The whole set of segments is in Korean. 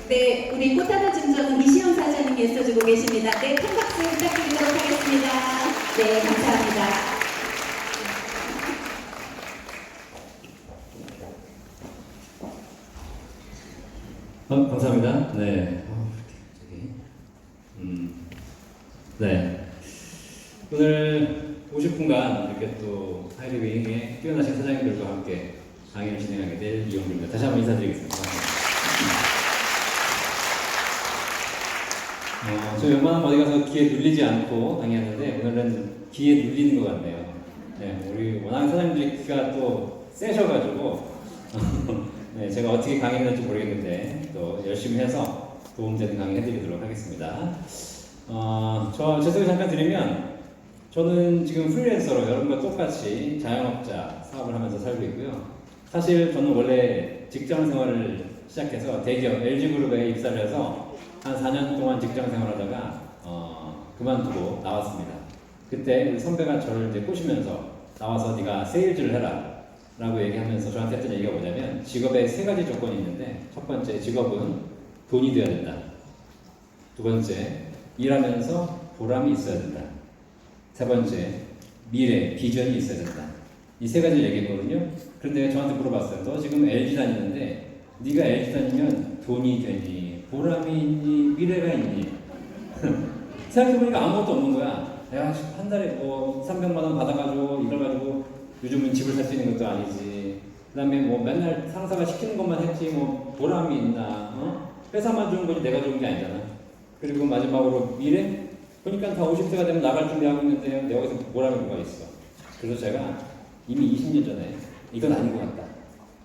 네, 우리 꽃하나 증정은 이시영 사장님이 애써주고 계십니다. 네, 큰 박수 부탁드리도록 하겠습니다. 네, 감사합니다. 감사합니다. 네. 네. 오늘 50분간 이렇게 또 하이리빙의 뛰어나신 사장님들과 함께 강의를 진행하게 될 이용주입니다. 다시 한번 인사드리겠습니다. 저 웬만하면 어디 가서 귀에 눌리지 않고 강의하는데 오늘은 귀에 눌리는 것 같네요. 네, 우리 워낙 사장님들이 귀가 또 세셔가지고 네, 제가 어떻게 강의를 할지 모르겠는데 또 열심히 해서 도움되는 강의 해드리도록 하겠습니다. 제 소개 잠깐 드리면 저는 지금 프리랜서로 여러분과 똑같이 자영업자 사업을 하면서 살고 있고요. 사실 저는 원래 직장 생활을 시작해서 대기업 LG그룹에 입사를 해서 한 4년 동안 직장 생활하다가 그만두고 나왔습니다. 그때 우리 선배가 저를 이제 꼬시면서 나와서 네가 세일즈를 해라 라고 얘기하면서 저한테 했던 얘기가 뭐냐면 직업에 3가지 조건이 있는데 첫 번째 직업은 돈이 돼야 된다. 두 번째 일하면서 보람이 있어야 된다. 세 번째 미래, 비전이 있어야 된다. 이 3가지를 얘기했거든요. 그런데 저한테 물어봤어요. 너 지금 LG 다니는데 네가 LG 다니면 돈이 되니 보람이 있니 미래가 있니? 생각해보니까 아무것도 없는 거야. 야, 한 달에 뭐 300만 원 받아가지고 이걸 가지고 요즘은 집을 살 수 있는 것도 아니지. 그 다음에 뭐 맨날 상사가 시키는 것만 했지 뭐 보람이 있나? 회사만 좋은 거지 내가 좋은 게 아니잖아. 그리고 마지막으로 미래? 그러니까 다 50세가 되면 나갈 준비하고 있는데 내가 여기서 보람이 뭐가 있어. 그래서 제가 이미 20년 전에 이건 아닌 것 같다.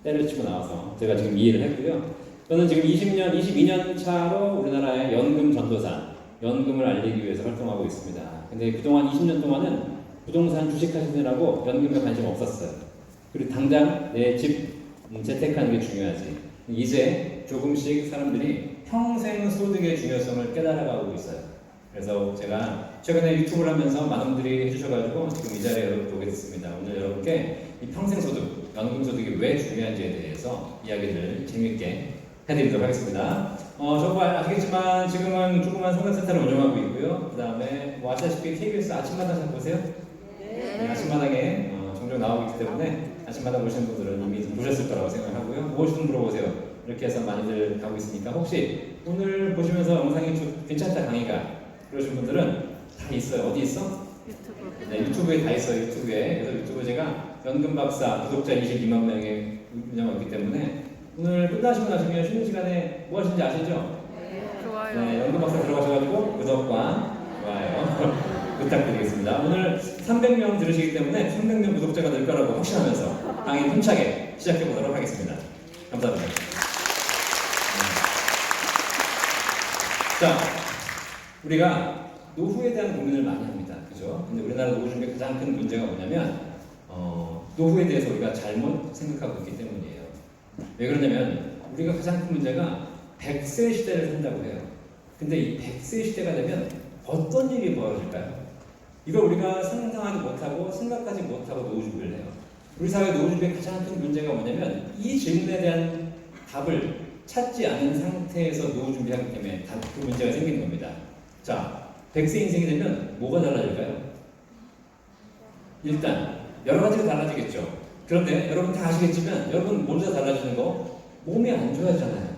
때려치고 나와서 제가 지금 이해를 했고요. 저는 지금 22년 차로 우리나라의 연금 전도사, 연금을 알리기 위해서 활동하고 있습니다. 근데 그동안 20년 동안은 부동산 주식하시느라고 연금에 관심 없었어요. 그리고 당장 내 집 재테크하는 게 중요하지. 이제 조금씩 사람들이 평생 소득의 중요성을 깨달아가고 있어요. 그래서 제가 최근에 유튜브를 하면서 많은 분들이 해주셔가지고 지금 이 자리에 여러분 오게 됐습니다. 오늘 여러분께 이 평생 소득, 연금 소득이 왜 중요한지에 대해서 이야기를 재밌게 해드리도록 하겠습니다. 정말 아시겠지만 지금은 조그만 상담센터를 운영하고 있고요. 그 다음에 뭐 아시다시피 KBS 아침마당 잘 보세요? 네. 아침마당에 종종 나오고 있기 때문에 아침마당 보시는 분들은 이미 좀 보셨을 거라고 생각하고요. 무엇이든 물어보세요. 이렇게 해서 많이들 가고 있으니까 혹시 오늘 보시면서 영상이 괜찮다 강의가 그러신 분들은 다 있어요. 어디 있어? 유튜브. 네, 유튜브에 다 있어요. 유튜브에. 그래서 유튜브 제가 연금 박사 구독자 22만 명에 운영하고 있기 때문에 오늘 끝나시고 나시면 쉬는 시간에 뭐 하시는지 아시죠? 네, 좋아요. 네, 연금 박사 들어가셔가지고 구독과 좋아요 부탁드리겠습니다. 오늘 300명 들으시기 때문에 300명 구독자가 될 거라고 확신하면서 강의 힘차게 시작해 보도록 하겠습니다. 감사합니다. 자, 우리가 노후에 대한 고민을 많이 합니다. 그죠? 근데 우리나라 노후 중에 가장 큰 문제가 뭐냐면 노후에 대해서 우리가 잘못 생각하고 있기 때문이에요. 왜 그러냐면 우리가 가장 큰 문제가 100세 시대를 산다고 해요. 근데 이 100세 시대가 되면 어떤 일이 벌어질까요? 이걸 우리가 상상하지 못하고 생각하지 못하고 노후 준비를 해요. 우리 사회 노후 준비의 가장 큰 문제가 뭐냐면 이 질문에 대한 답을 찾지 않은 상태에서 노후 준비하기 때문에 그 문제가 생기는 겁니다. 자, 100세 인생이 되면 뭐가 달라질까요? 일단 여러 가지가 달라지겠죠. 그런데 여러분 다 아시겠지만 여러분 먼저 달라지는 거 몸이 안 좋아지잖아요.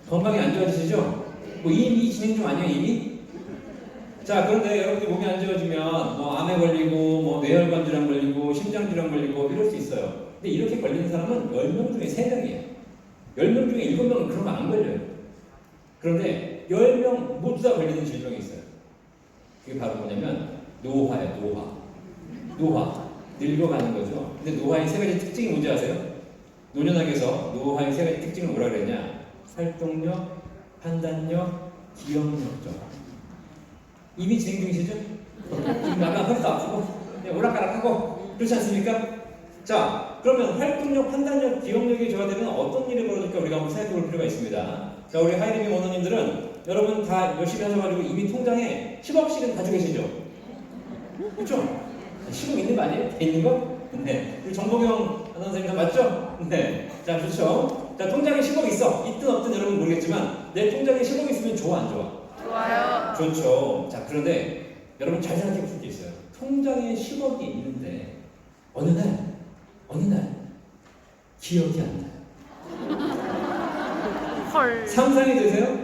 건강이 안 좋아지시죠? 뭐 이미 진행 중 아니에요 이미? 자, 그런데 여러분이 몸이 안 좋아지면 뭐 암에 걸리고 뭐 뇌혈관 질환 걸리고 심장 질환 걸리고 이럴 수 있어요. 근데 이렇게 걸리는 사람은 10명 중에 3명이에요. 10명 중에 7명은 그런 거 안 걸려요. 그런데 10명 모두 다 걸리는 질병이 있어요. 그게 바로 뭐냐면 노화예요. 노화. 늙어가는 거죠. 근데 노화의 3가지 특징이 뭔지 아세요? 노년학에서 노화의 3가지 특징을 뭐라 그랬냐? 활동력, 판단력, 기억력죠. 이미 진행 중이시죠? 지금 약간 허리도 아프고 오락가락하고 그렇지 않습니까? 자, 그러면 활동력, 판단력, 기억력이 저하되면 어떤 일이 벌어질까 우리가 한번 생각해볼 필요가 있습니다. 자, 우리 하이리빙 원원님들은 여러분 다 열심히 하셔가지고 이미 통장에 10억씩은 가지고 계시죠? 그렇죠? 10억 있는 거 아니에요? 돼 있는 거? 네. 우리 정보경 아나운서님 다 맞죠? 네. 자, 좋죠? 자, 통장에 10억 있어. 있든 없든 여러분 모르겠지만 내 통장에 10억 있으면 좋아 안 좋아? 좋아요. 좋죠. 자, 그런데 여러분 잘 생각해 보실 게 있어요. 통장에 10억이 있는데 어느 날 기억이 안 나요. 헐. 상상이 되세요?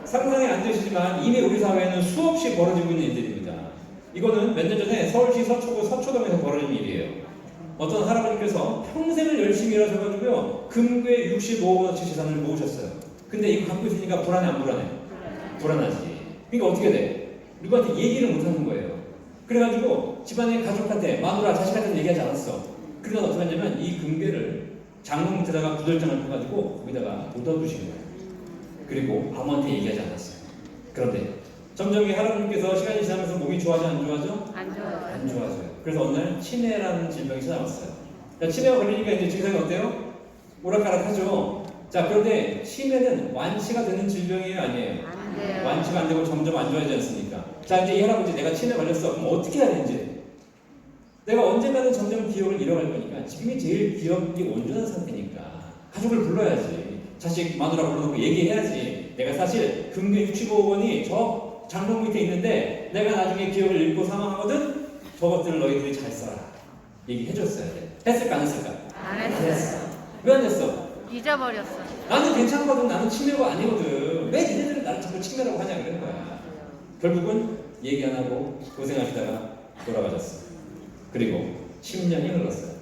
상상이 안 되시지만 이미 우리 사회에는 수없이 벌어지고 있는 일들입니다. 이거는 몇 년 전에 서울시 서초구 서초동에서 벌어진 일이에요. 어떤 할아버지께서 평생을 열심히 일하셔가지고요 금괴 65억 원어치 재산을 모으셨어요. 근데 이거 갖고 있으니까 불안해 안 불안해? 불안하지. 그러니까 어떻게 돼? 누구한테 얘기를 못 하는 거예요. 그래가지고 집안의 가족한테 마누라 자식한테 얘기하지 않았어. 그러다 어떻게 했냐면 이 금괴를 장롱 밑에다가 구들장을 펴가지고 거기다가 묻어두신 거예요. 그리고 아무한테 얘기하지 않았어요. 그런데 점점 이 할아버님께서 시간이 지나면서 몸이 좋아져 안 좋아져? 안 좋아요. 안 좋아져요. 그래서 어느 날 치매라는 질병이 찾아왔어요. 자, 치매가 걸리니까 이제 증상이 어때요? 오락가락하죠. 자, 그런데 치매는 완치가 되는 질병이에요, 아니에요? 안 돼요. 완치가 안 되고 점점 안 좋아지지 않습니까? 자, 이제 이 할아버지 내가 치매 걸렸어. 그럼 어떻게 해야 되는지? 내가 언젠가는 점점 기억을 잃어갈 거니까 지금이 제일 기억이 온전한 상태니까 가족을 불러야지. 자식 마누라 불러놓고 얘기해야지. 내가 사실 금괴 65억 원이 저 장롱 밑에 있는데 내가 나중에 기억을 잃고 사망하거든. 저것들을 너희들이 잘 써라. 얘기해줬어야 돼. 했을까 안 했을까? 안 했어요. 왜 안 했어? 잊어버렸어. 나는 괜찮거든. 나는 치매가 아니거든. 왜 니네들은 나를 자꾸 치매라고 하냐 그런 거야. 결국은 얘기 안 하고 고생하시다가 돌아가셨어. 그리고 10년이 흘렀어요.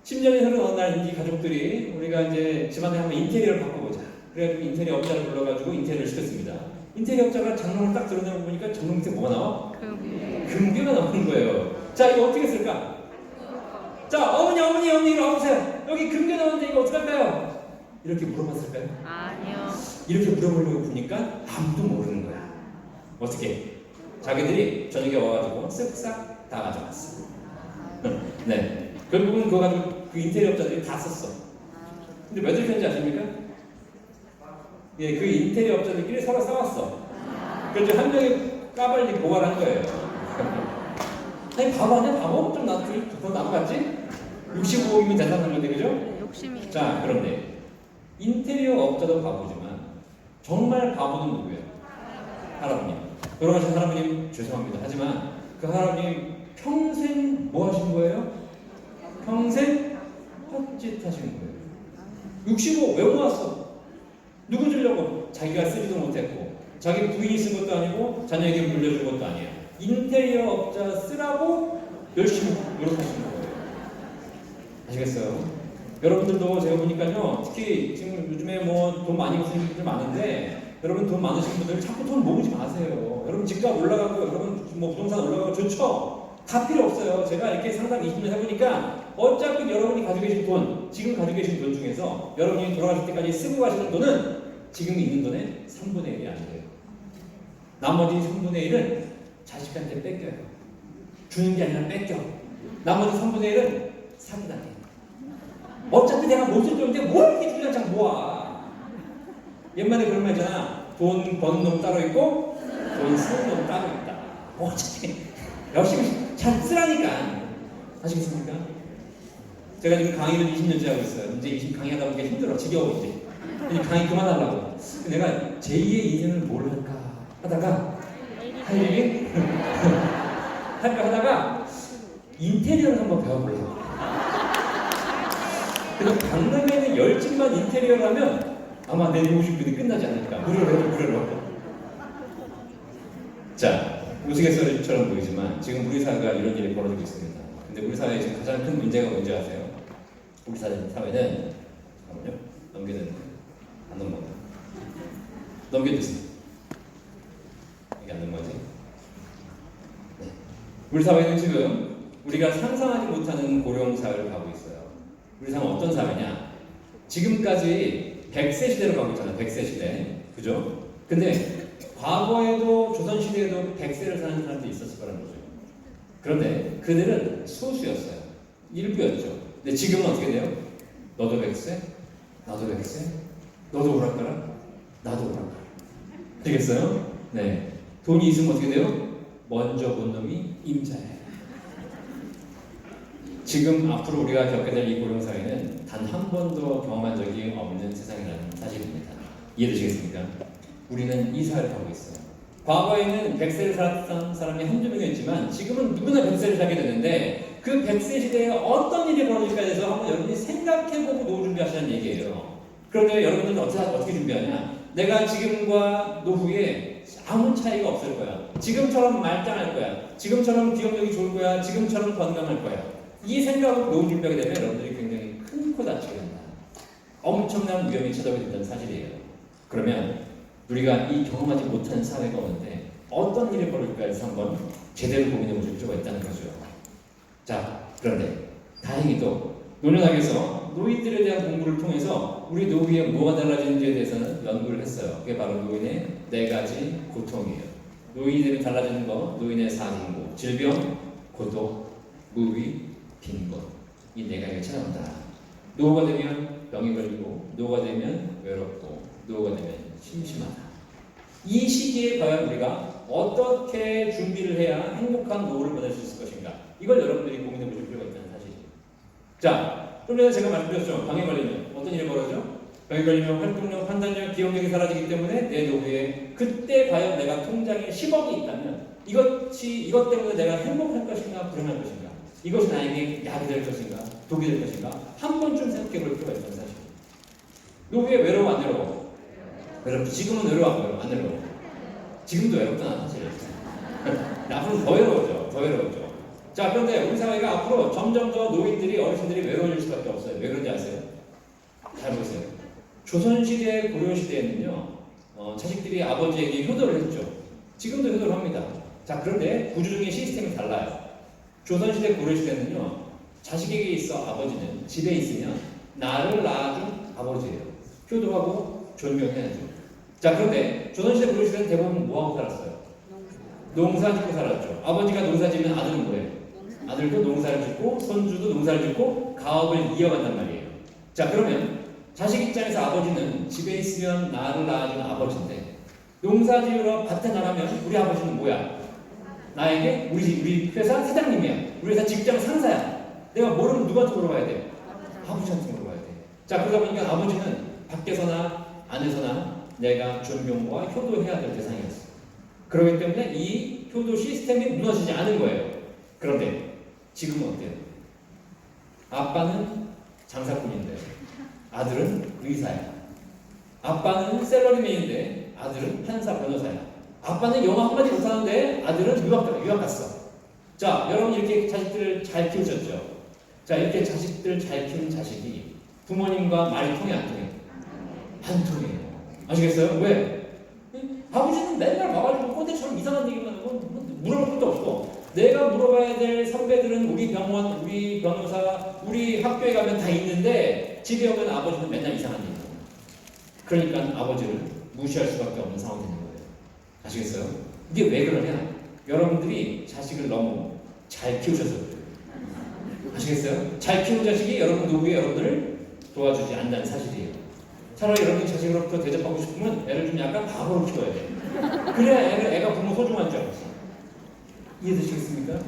10년이 흐른 어느 날 이 가족들이 우리가 이제 집안에 한번 인테리어를 바꿔보자. 그래가지고 인테리어 업자를 불러가지고 인테리어를 시켰습니다. 인테리어 업자가 장롱을 딱 드러내고 보니까 장롱 밑에 뭐가 나와? 금괴가 나오는 거예요. 자, 이거 어떻게 쓸까? 자, 어머니 이리 와보세요. 여기 금괴 나오는데 이거 어떡할까요? 이렇게 물어봤을까요? 아니요. 이렇게 물어보려고 보니까 아무도 모르는 거야. 어떻게? 자기들이 저녁에 와가지고 쓱싹 다 가져갔어. 네. 결국은 그거 가지고 그 인테리어 업자들이 다 썼어. 근데 왜 들켰는지 아십니까? 예, 그 인테리어 업자들끼리 서로 싸웠어. 그래서 한 명이 까발리 고발한 거예요. 아니 바보 아니야? 바보? 좀 더 나눠갔지? 65억이면 대단한 건데 그죠? 욕심이. 자, 그런데 인테리어 업자도 바보지만 정말 바보는 누구예요? 할아버님. 돌아가신 할아버님 죄송합니다. 하지만 그 할아버님 평생 뭐 하신 거예요? 평생 헛짓 하신 거예요. 65 왜 모았어? 누구 주려고? 자기가 쓰지도 못했고 자기 부인이 쓴 것도 아니고 자녀에게 물려준 것도 아니에요. 인테리어 업자 쓰라고 열심히 노력하신 거예요. 아시겠어요? 여러분들도 제가 보니까요, 특히 지금 요즘에 뭐 돈 많이 버시는 분들 많은데 여러분 돈 많으신 분들 자꾸 돈 모으지 마세요. 여러분 집값 올라가고 여러분 뭐 부동산 올라가고 좋죠? 다 필요 없어요. 제가 이렇게 상담 20년 해보니까 어차피 여러분이 가지고 계신 돈, 지금 가지고 계신 돈 중에서 여러분이 돌아가실 때까지 쓰고 가시는 돈은 지금 있는 돈의 3분의 1이 안 돼요. 나머지 3분의 1은 자식한테 뺏겨요. 주는 게 아니라 뺏겨. 나머지 3분의 1은 사기당해. 어차피 내가 못 쓸 돈인데 뭘 이렇게 주장창 모아. 옛말에 그런 말 있잖아. 돈 버는 놈 따로 있고 돈 쓰는 놈 따로 있다. 어차피 열심히 잘 쓰라니까. 아시겠습니까? 제가 지금 강의를 20년째 하고 있어요. 이제 20 강의하다 보니까 힘들어. 지겨워 이제. 강의 그만하려고. 내가 제2의 인생을 뭘 할까 하다가 할 일이 할까 하다가 인테리어를 한번 배워보려고. 그래서 강남에는 10집만 인테리어를 하면 아마 내 50분이 끝나지 않을까. 무료로. 자, 우스갯소리처럼 보이지만 지금 우리 사회가 이런 일이 벌어지고 있습니다. 근데 우리 사회에 지금 가장 큰 문제가 뭔지 아세요? 우리 사회는 잠깐만요. 넘겨주세요. 안 넘어가. 넘겨주세요. 이게 안 넘어가지? 네. 우리 사회는 지금 우리가 상상하지 못하는 고령 사회를 가고 있어요. 우리 사회는 어떤 사회냐? 지금까지 100세 시대로 가고 있잖아요. 100세 시대. 그죠? 근데 과거에도 조선시대에도 100세를 사는 사람들이 있었을 거라는 거죠. 그런데 그들은 소수였어요. 일부였죠. 근데 지금은 어떻게 돼요? 너도 100세? 나도 100세? 너도 오락가락? 나도 오락가락. 되겠어요? 네. 돈이 있으면 어떻게 돼요? 먼저 본 놈이 임자예요. 지금 앞으로 우리가 겪게 될 이 고령사회는 단 한 번도 경험한 적이 없는 세상이라는 사실입니다. 이해되시겠습니까? 우리는 이 사회를 하고 있어요. 과거에는 100세를 살았던 사람이 한두 명이었지만 지금은 누구나 100세를 살게 되는데 그 100세 시대에 어떤 일이 벌어질까 해서 한번 여러분이 생각해보고 노후 준비하시는 얘기예요. 그런데 여러분들은 어떻게 준비하냐? 내가 지금과 노후에 아무 차이가 없을 거야. 지금처럼 말짱할 거야. 지금처럼 기억력이 좋을 거야. 지금처럼 건강할 거야. 이 생각으로 노후 준비하게 되면 여러분들이 굉장히 큰 코 다치게 된다. 엄청난 위험이 찾아오게 된다는 사실이에요. 그러면 우리가 이 경험하지 못한 사회가 오는데 어떤 일이 벌어질까 해서 한번 제대로 고민해 보실 필요가 있다는 거죠. 자, 그런데 다행히도 노년학에서 노인들에 대한 공부를 통해서 우리 노후에 뭐가 달라지는지에 대해서는 연구를 했어요. 그게 바로 노인의 4가지 고통이에요. 노인이 되면 달라지는 거, 노인의 사망고, 질병, 고독, 무위, 빈곤. 이 4가지가 찾아온다. 노후가 되면 병이 걸리고, 노후가 되면 외롭고, 노후가 되면 심심하다. 이 시기에 과연 우리가 어떻게 준비를 해야 행복한 노후를 보낼 수 있을 것인가? 이걸 여러분들이 고민해 보실 필요가 있다는 사실이에요. 자, 좀 전에 제가 말씀드렸죠. 병에 걸리면 어떤 일이 벌어져? 병에 걸리면 활동력, 판단력, 기억력이 사라지기 때문에 내 노후에 그때 과연 내가 통장에 10억이 있다면 이것 때문에 내가 행복할 것인가 불행할 것인가? 이것이 나에게 약이 될 것인가? 독이 될 것인가? 한 번쯤 생각해 볼 필요가 있다는 사실이에요. 노후에 외로워 안 외로워? 외롭지. 지금은 외로워 안 외로워? 안 외로워. 지금도 외롭잖아 사실. 앞으로 더 외로워져. 더 외로워져. 자, 그런데 우리 사회가 앞으로 점점 더 노인들이 어르신들이 외로워질 수밖에 없어요. 왜 그런지 아세요? 잘 보세요. 조선시대 고려시대에는요 자식들이 아버지에게 효도를 했죠. 지금도 효도를 합니다. 자, 그런데 구조적인 시스템이 달라요. 조선시대 고려시대는요 자식에게 있어 아버지는 집에 있으면 나를 낳아준 아버지예요. 효도하고 존경해야죠. 자, 그런데 조선시대 고려시대는 대부분 뭐하고 살았어요? 농사 짓고 살았죠. 아버지가 농사 지면 아들은 뭐예요? 아들도 농사를 짓고 손주도 농사를 짓고 가업을 이어간단 말이에요. 자, 그러면 자식 입장에서 아버지는 집에 있으면 나를 낳아준 아버지인데 농사 지으러 밭에 나가면 우리 아버지는 뭐야? 나에게 우리 회사 사장님이야. 우리 회사 직장 상사야. 내가 모르면 누구한테 물어봐야 돼? 아버지한테 물어봐야 돼. 자, 그러다 보니까 아버지는 밖에서나 안에서나 내가 존경과 효도해야 될 대상이었어. 그렇기 때문에 이 효도 시스템이 무너지지 않은 거예요. 그런데 지금은 어때요? 아빠는 장사꾼인데 아들은 의사야. 아빠는 샐러리맨인데 아들은 판사 변호사야. 아빠는 영어 한마디 못하는데 아들은 유학 갔어. 자, 여러분 이렇게 자식들을 잘 키우셨죠? 자, 이렇게 자식들 잘 키운 자식이 부모님과 말이 통해 안 통해? 안 통해요. 아시겠어요? 왜? 아버지는 맨날 와가지고 꼰대처럼 이상한 얘기만 하고 물어볼 것도 없고 내가 물어봐야 될 선배들은 우리 병원, 우리 변호사, 우리 학교에 가면 다 있는데 집에 오면 아버지는 맨날 이상한 얘기 하고 그러니까 아버지를 무시할 수밖에 없는 상황이 되는 거예요. 아시겠어요? 이게 왜 그러냐? 여러분들이 자식을 너무 잘 키우셔서 그래요. 아시겠어요? 잘 키운 자식이 여러분 노후에 여러분들을 도와주지 않는다는 사실이에요. 차라리 여러분이 자식으로부터 대접받고 싶으면 애를 좀 약간 바보로 키워야 돼요. 그래야 애가 부모 소중한 줄 알았어. 이해되시겠습니까?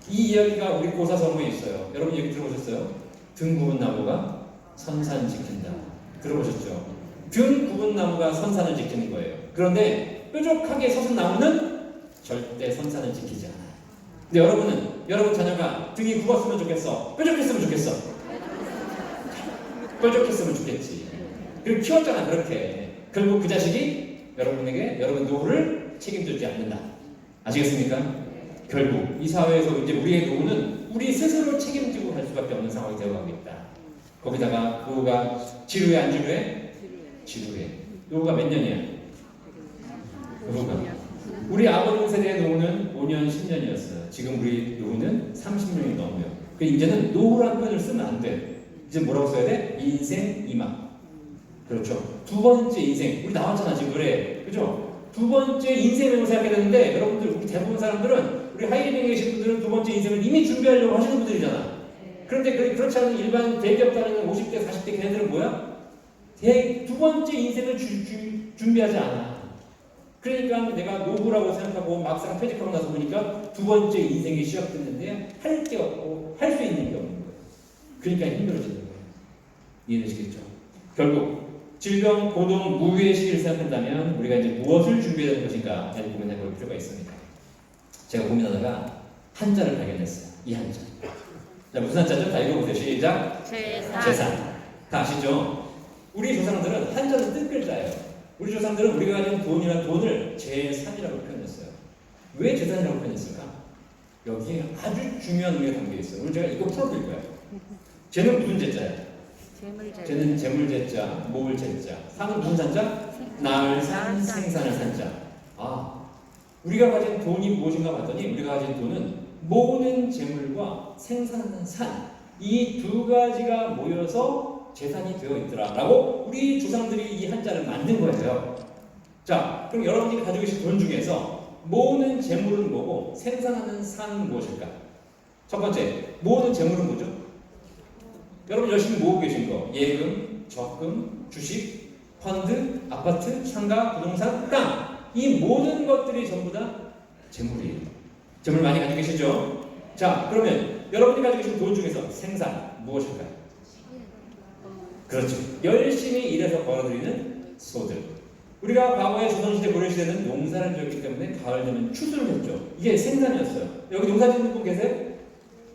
이 이야기가 우리 고사성어에 있어요. 여러분 얘기 들어보셨어요? 등 굽은 나무가 선산 지킨다. 들어보셨죠? 등 굽은 나무가 선산을 지키는 거예요. 그런데 뾰족하게 솟은 나무는 절대 선산을 지키지 않아요. 근데 여러분 자녀가 등이 굽었으면 좋겠어? 뾰족했으면 좋겠어? 뾰족했으면 좋겠지. 그리고 키웠잖아, 그렇게. 결국 그 자식이 여러분에게 여러분 노후를 책임지지 않는다. 아시겠습니까? 결국 이 사회에서 이제 우리의 노후는 우리 스스로 책임지고 갈 수밖에 없는 상황이 되어가고 있다. 거기다가 노후가 지루해 안 지루해? 지루해. 노후가 몇 년이야? 노후가 우리 아버지 세대의 노후는 5년, 10년이었어요. 지금 우리 노후는 30년이 넘어요. 그 이제는 노후라는 표현을 쓰면 안 돼. 이제 뭐라고 써야 돼? 인생 이막. 그렇죠. 두 번째 인생. 우리 나왔잖아 지금 노래. 그죠? 두 번째 인생을 생각해야 되는데 여러분들 우리 대부분 사람들은 우리 하이리딩에 계신 분들은 두 번째 인생을 이미 준비하려고 하시는 분들이잖아. 그런데 그렇지 않은 일반 대기업 다니는 50대, 40대 걔네들은 뭐야? 두 번째 인생을 준비하지 않아. 그러니까 내가 노후라고 생각하고 막상 퇴직하고 나서 보니까 두 번째 인생이 시작됐는데 할 게 없고 할 수 있는 게 없는 거예요. 그러니까 힘들어지는 거예요. 이해되시겠죠? 결국 질병, 고동, 무위의 시기를 생각한다면 우리가 이제 무엇을 준비해야 되는 것인가 고민해 볼 필요가 있습니다. 제가 고민하다가 한자를 발견했어요. 이 한자. 자, 무슨 한자죠? 다 읽어보세요. 시작. 재산. 다 아시죠? 우리 조상들은 한자는 뜻글자예요. 우리 조상들은 우리가 가진 돈이나 돈을 재산이라고 표현했어요. 왜 재산이라고 표현했을까? 여기에 아주 중요한 의미가 담겨 있어요. 오늘 제가 이거 풀어드릴 거예요. 쟤는 무슨 재자예요? 쟤는 재물재자, 모을재자. 산은 무슨 산자? 나을 산, 생산을 산자. 아, 우리가 가진 돈이 무엇인가 봤더니 우리가 가진 돈은 모으는 재물과 생산하는 산, 이 두 가지가 모여서 재산이 되어 있더라라고 우리 조상들이 이 한자를 만든 거예요. 자, 그럼 여러분이 가지고 계신 돈 중에서 모으는 재물은 뭐고 생산하는 산은 무엇일까? 첫 번째, 모으는 재물은 뭐죠? 여러분 열심히 모으고 계신 거, 예금, 적금, 주식, 펀드, 아파트, 상가, 부동산, 땅, 이 모든 것들이 전부 다 재물이에요. 재물 많이 가지고 계시죠? 자, 그러면 여러분이 가지고 계신 돈 중에서 생산 무엇일까요? 그렇죠. 열심히 일해서 벌어들이는 소득. 우리가 과거에 조선시대, 고려시대는 농사를 지었기 때문에 가을 되면 추수를 했죠. 이게 생산이었어요. 여기 농사 짓는 분 계세요?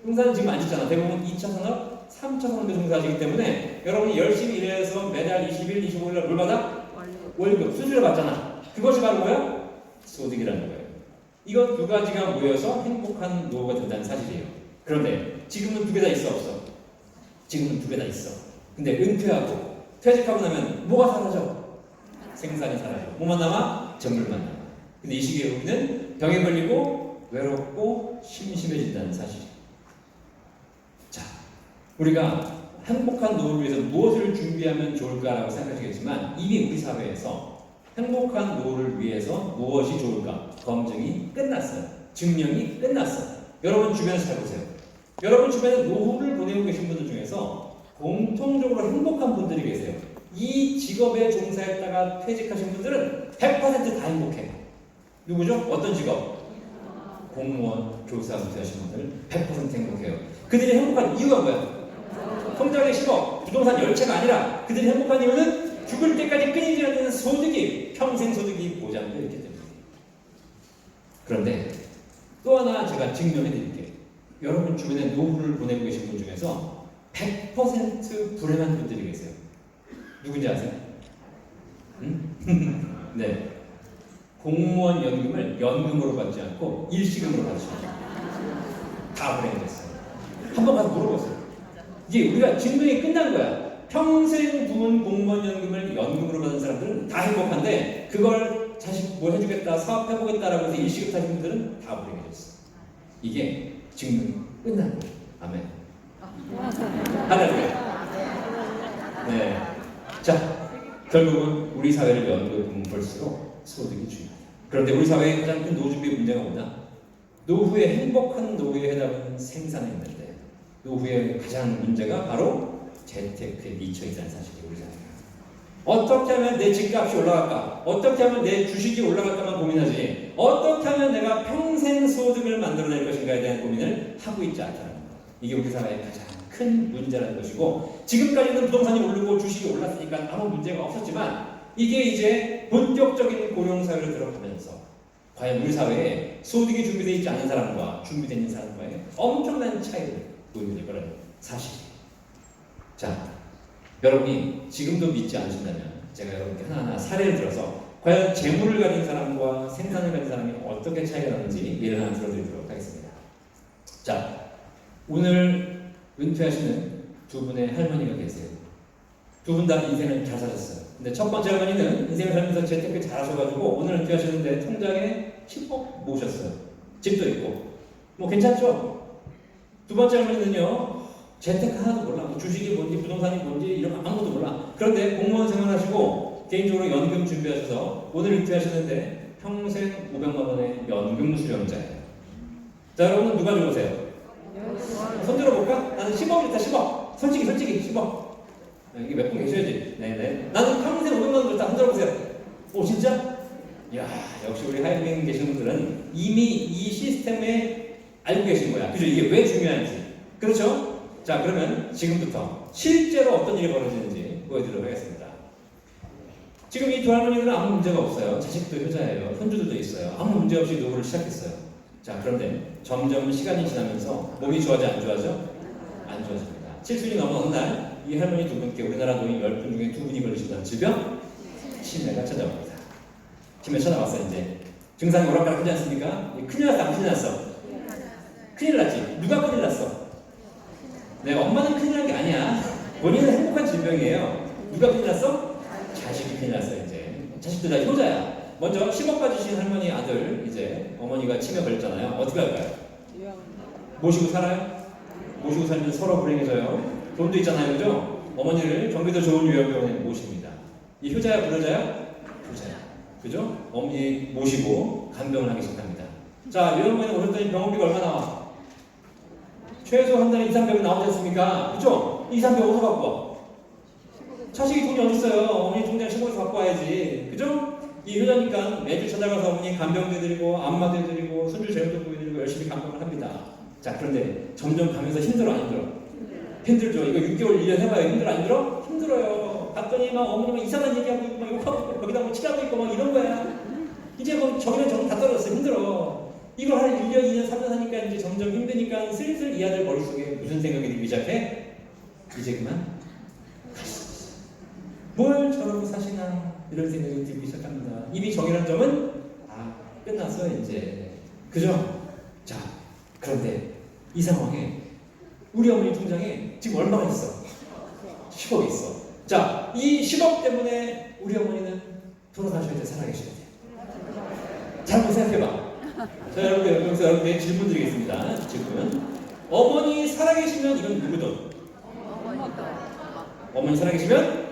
농사는 지금 안 짓잖아. 대부분 2차 산업, 3차 산업에 종사하시기 때문에 여러분이 열심히 일해서 매달 20일, 25일날 뭘 받아? 월급, 수수료 받잖아. 그것이 바로 뭐야? 소득이라는 거예요. 이건 두 가지가 모여서 행복한 노후가 된다는 사실이에요. 그런데 지금은 두 개 다 있어, 없어? 지금은 두 개 다 있어. 근데 은퇴하고 퇴직하고 나면 뭐가 사라져? 생산이 사라져. 뭐만 남아? 재물만 남아. 근데 이 시기에 우리는 병에 걸리고 외롭고 심심해진다는 사실이에요. 자, 우리가 행복한 노후를 위해서 무엇을 준비하면 좋을까라고 생각하시겠지만 이미 우리 사회에서 행복한 노후를 위해서 무엇이 좋을까? 검증이 끝났어요. 증명이 끝났어요. 여러분 주변에서 잘 보세요. 여러분 주변에 노후를 보내고 계신 분들 중에서 공통적으로 행복한 분들이 계세요. 이 직업에 종사했다가 퇴직하신 분들은 100% 다 행복해요. 누구죠? 어떤 직업? 공무원, 교사, 은퇴하신 분들 100% 행복해요. 그들이 행복한 이유가 뭐야? 통장에 10억, 부동산 10채가 아니라 그들이 행복한 이유는 죽을 때까지 끊이지 않는 소득이, 평생 소득이 보장되어 있기 때문이에요. 그런데 또 하나 제가 증명해 드릴게요. 여러분 주변에 노후를 보내고 계신 분 중에서 100% 불행한 분들이 계세요. 누군지 아세요? 응? 네. 공무원 연금을 연금으로 받지 않고 일시금으로 받으십니다. 다 불행했어요. 한번 가서 물어보세요. 이게 우리가 증명이 끝난 거야. 평생 부은 공무원 연금을 연금으로 받은 사람들은 다 행복한데 그걸 자식 뭐 해주겠다, 사업해보겠다라고 해서 일시금 타신 분들은 다 불행해졌어. 이게 증명이 끝난 거예요. 아멘. 할렐루야. 네. 자, 결국은 우리 사회를 연구해 보면 볼수록 소득이 중요하다. 그런데 우리 사회의 가장 큰 노후 준비 문제가 뭐냐? 노후의 행복한 노후의 해답은 생산에 있는데 노후의 가장 문제가 바로 재테크에 미쳐 있다는 사실이 우리 사회가. 어떻게 하면 내 집값이 올라갈까? 어떻게 하면 내 주식이 올라갈까만 고민하지 어떻게 하면 내가 평생 소득을 만들어낼 것인가에 대한 고민을 하고 있지 않다는 것. 이게 우리 사회의 가장 큰 문제라는 것이고 지금까지는 부동산이 오르고 주식이 올랐으니까 아무 문제가 없었지만 이게 이제 본격적인 고령사회로 들어가면서 과연 우리 사회에 소득이 준비되어 있지 않은 사람과 준비되어 있는 사람과의 엄청난 차이를 보이는 그런 사실이에요. 자, 여러분이 지금도 믿지 않으신다면 제가 여러분께 하나하나 사례를 들어서 과연 재물을 가진 사람과 생산을 가진 사람이 어떻게 차이가 나는지 예를 하나 들어드리도록 하겠습니다. 자, 오늘 은퇴하시는 두 분의 할머니가 계세요. 두 분 다 인생을 잘 사셨어요. 근데 첫 번째 할머니는 인생을 살면서 재테크 잘하셔가지고 오늘 은퇴하셨는데 통장에 10억 모으셨어요. 집도 있고 뭐 괜찮죠? 두 번째 할머니는요 재테크 하나도 몰라. 주식이 뭔지 부동산이 뭔지 이런 거 아무것도 몰라. 그런데 공무원 생활하시고 개인적으로 연금 준비하셔서 오늘 은퇴하셨는데 평생 500만 원의 연금 수령자예요. 자, 여러분은 누가 좋으세요? 손 들어볼까? 나는 10억이다. 10억. 솔직히 10억. 이게 몇 분 계셔야지. 네네. 나는 평생 500만 원 줬다. 손 들어보세요. 오, 진짜? 이야, 역시 우리 하이브에 계신 분들은 이미 이 시스템에 알고 계신 거야. 그죠? 이게 왜 중요한지. 그렇죠? 자, 그러면 지금부터 실제로 어떤 일이 벌어지는지 보여드리도록 하겠습니다. 지금 이 두 할머니들은 아무 문제가 없어요. 자식도 효자예요. 손주들도 있어요. 아무 문제 없이 노후를 시작했어요. 자, 그런데 점점 시간이 지나면서 몸이 좋아져 안 좋아져? 안 좋아집니다. 7순이 넘은 어느 날 이 할머니 두 분께 우리나라 노인 10분 중에 2분이 걸리시던 질병? 치매가 찾아옵니다. 치매 찾아왔어요. 이제 증상이 오락가락하지 않습니까? 큰일 났어, 안 큰일 났어? 큰일 났지. 누가 큰일 났어? 네, 엄마는 큰일 난 게 아니야. 본인은 행복한 질병이에요. 누가 큰일 났어? 자식이 큰일 났어요. 이제 자식들 다 효자야. 먼저 10억 가지신 할머니 아들, 이제 어머니가 치매 걸렸잖아요. 어떻게 할까요? 모시고 살아요? 모시고 살면 서로 불행해져요. 돈도 있잖아요, 그죠? 어머니를 경기도 좋은 요양병원에 모십니다. 이 효자야, 불효자야? 효자야. 그죠? 어머니 모시고 간병을 하기 시작합니다. 자, 요양병원에 오셨더니 병원비가 얼마 나와? 최소 한 달에 2, 300은 나오지 않습니까? 그죠? 2, 300 어디서 갖고 와? 자식이 돈이 어딨어요? 어머니 통장 10억에서 갖고 와야지. 그죠? 이 효자니까 매주 찾아가서 어머니 간병도 해드리고 안마도 해드리고 손주 재료도 보여드리고 열심히 간병을 합니다. 자, 그런데 점점 가면서 힘들어 안 힘들어? 힘들죠. 이거 6개월 1년 해봐요. 힘들어 안 힘들어? 힘들어요. 갔더니 막 어머니가 이상한 얘기하고 있고 막 욕하고 있고 거기다 뭐 치라고 있고 막 이런 거야. 이제 뭐 저기는 정 다 떨어졌어. 힘들어. 이거 한 1년, 2년, 3년 하니까 이제 점점 힘드니까 슬슬 이 아들 머릿속에 무슨 생각이 들기 시작해? 이제 그만 뭘 저러고 사시나 이런 생각이 들기 시작합니다. 이미 정이란 점은 끝났어 이제. 그죠? 자, 그런데 이 상황에 우리 어머니 통장에 지금 얼마가 있어? 10억이 있어. 자, 이 10억 때문에 우리 어머니는 돌아가셔야 돼, 살아계셔야 돼. 잘 한번 생각해봐. 자, 여러분께 여러분께 질문 드리겠습니다. 질문. 어머니 살아계시면 이건 누구 돈? 어머니 살아계시면?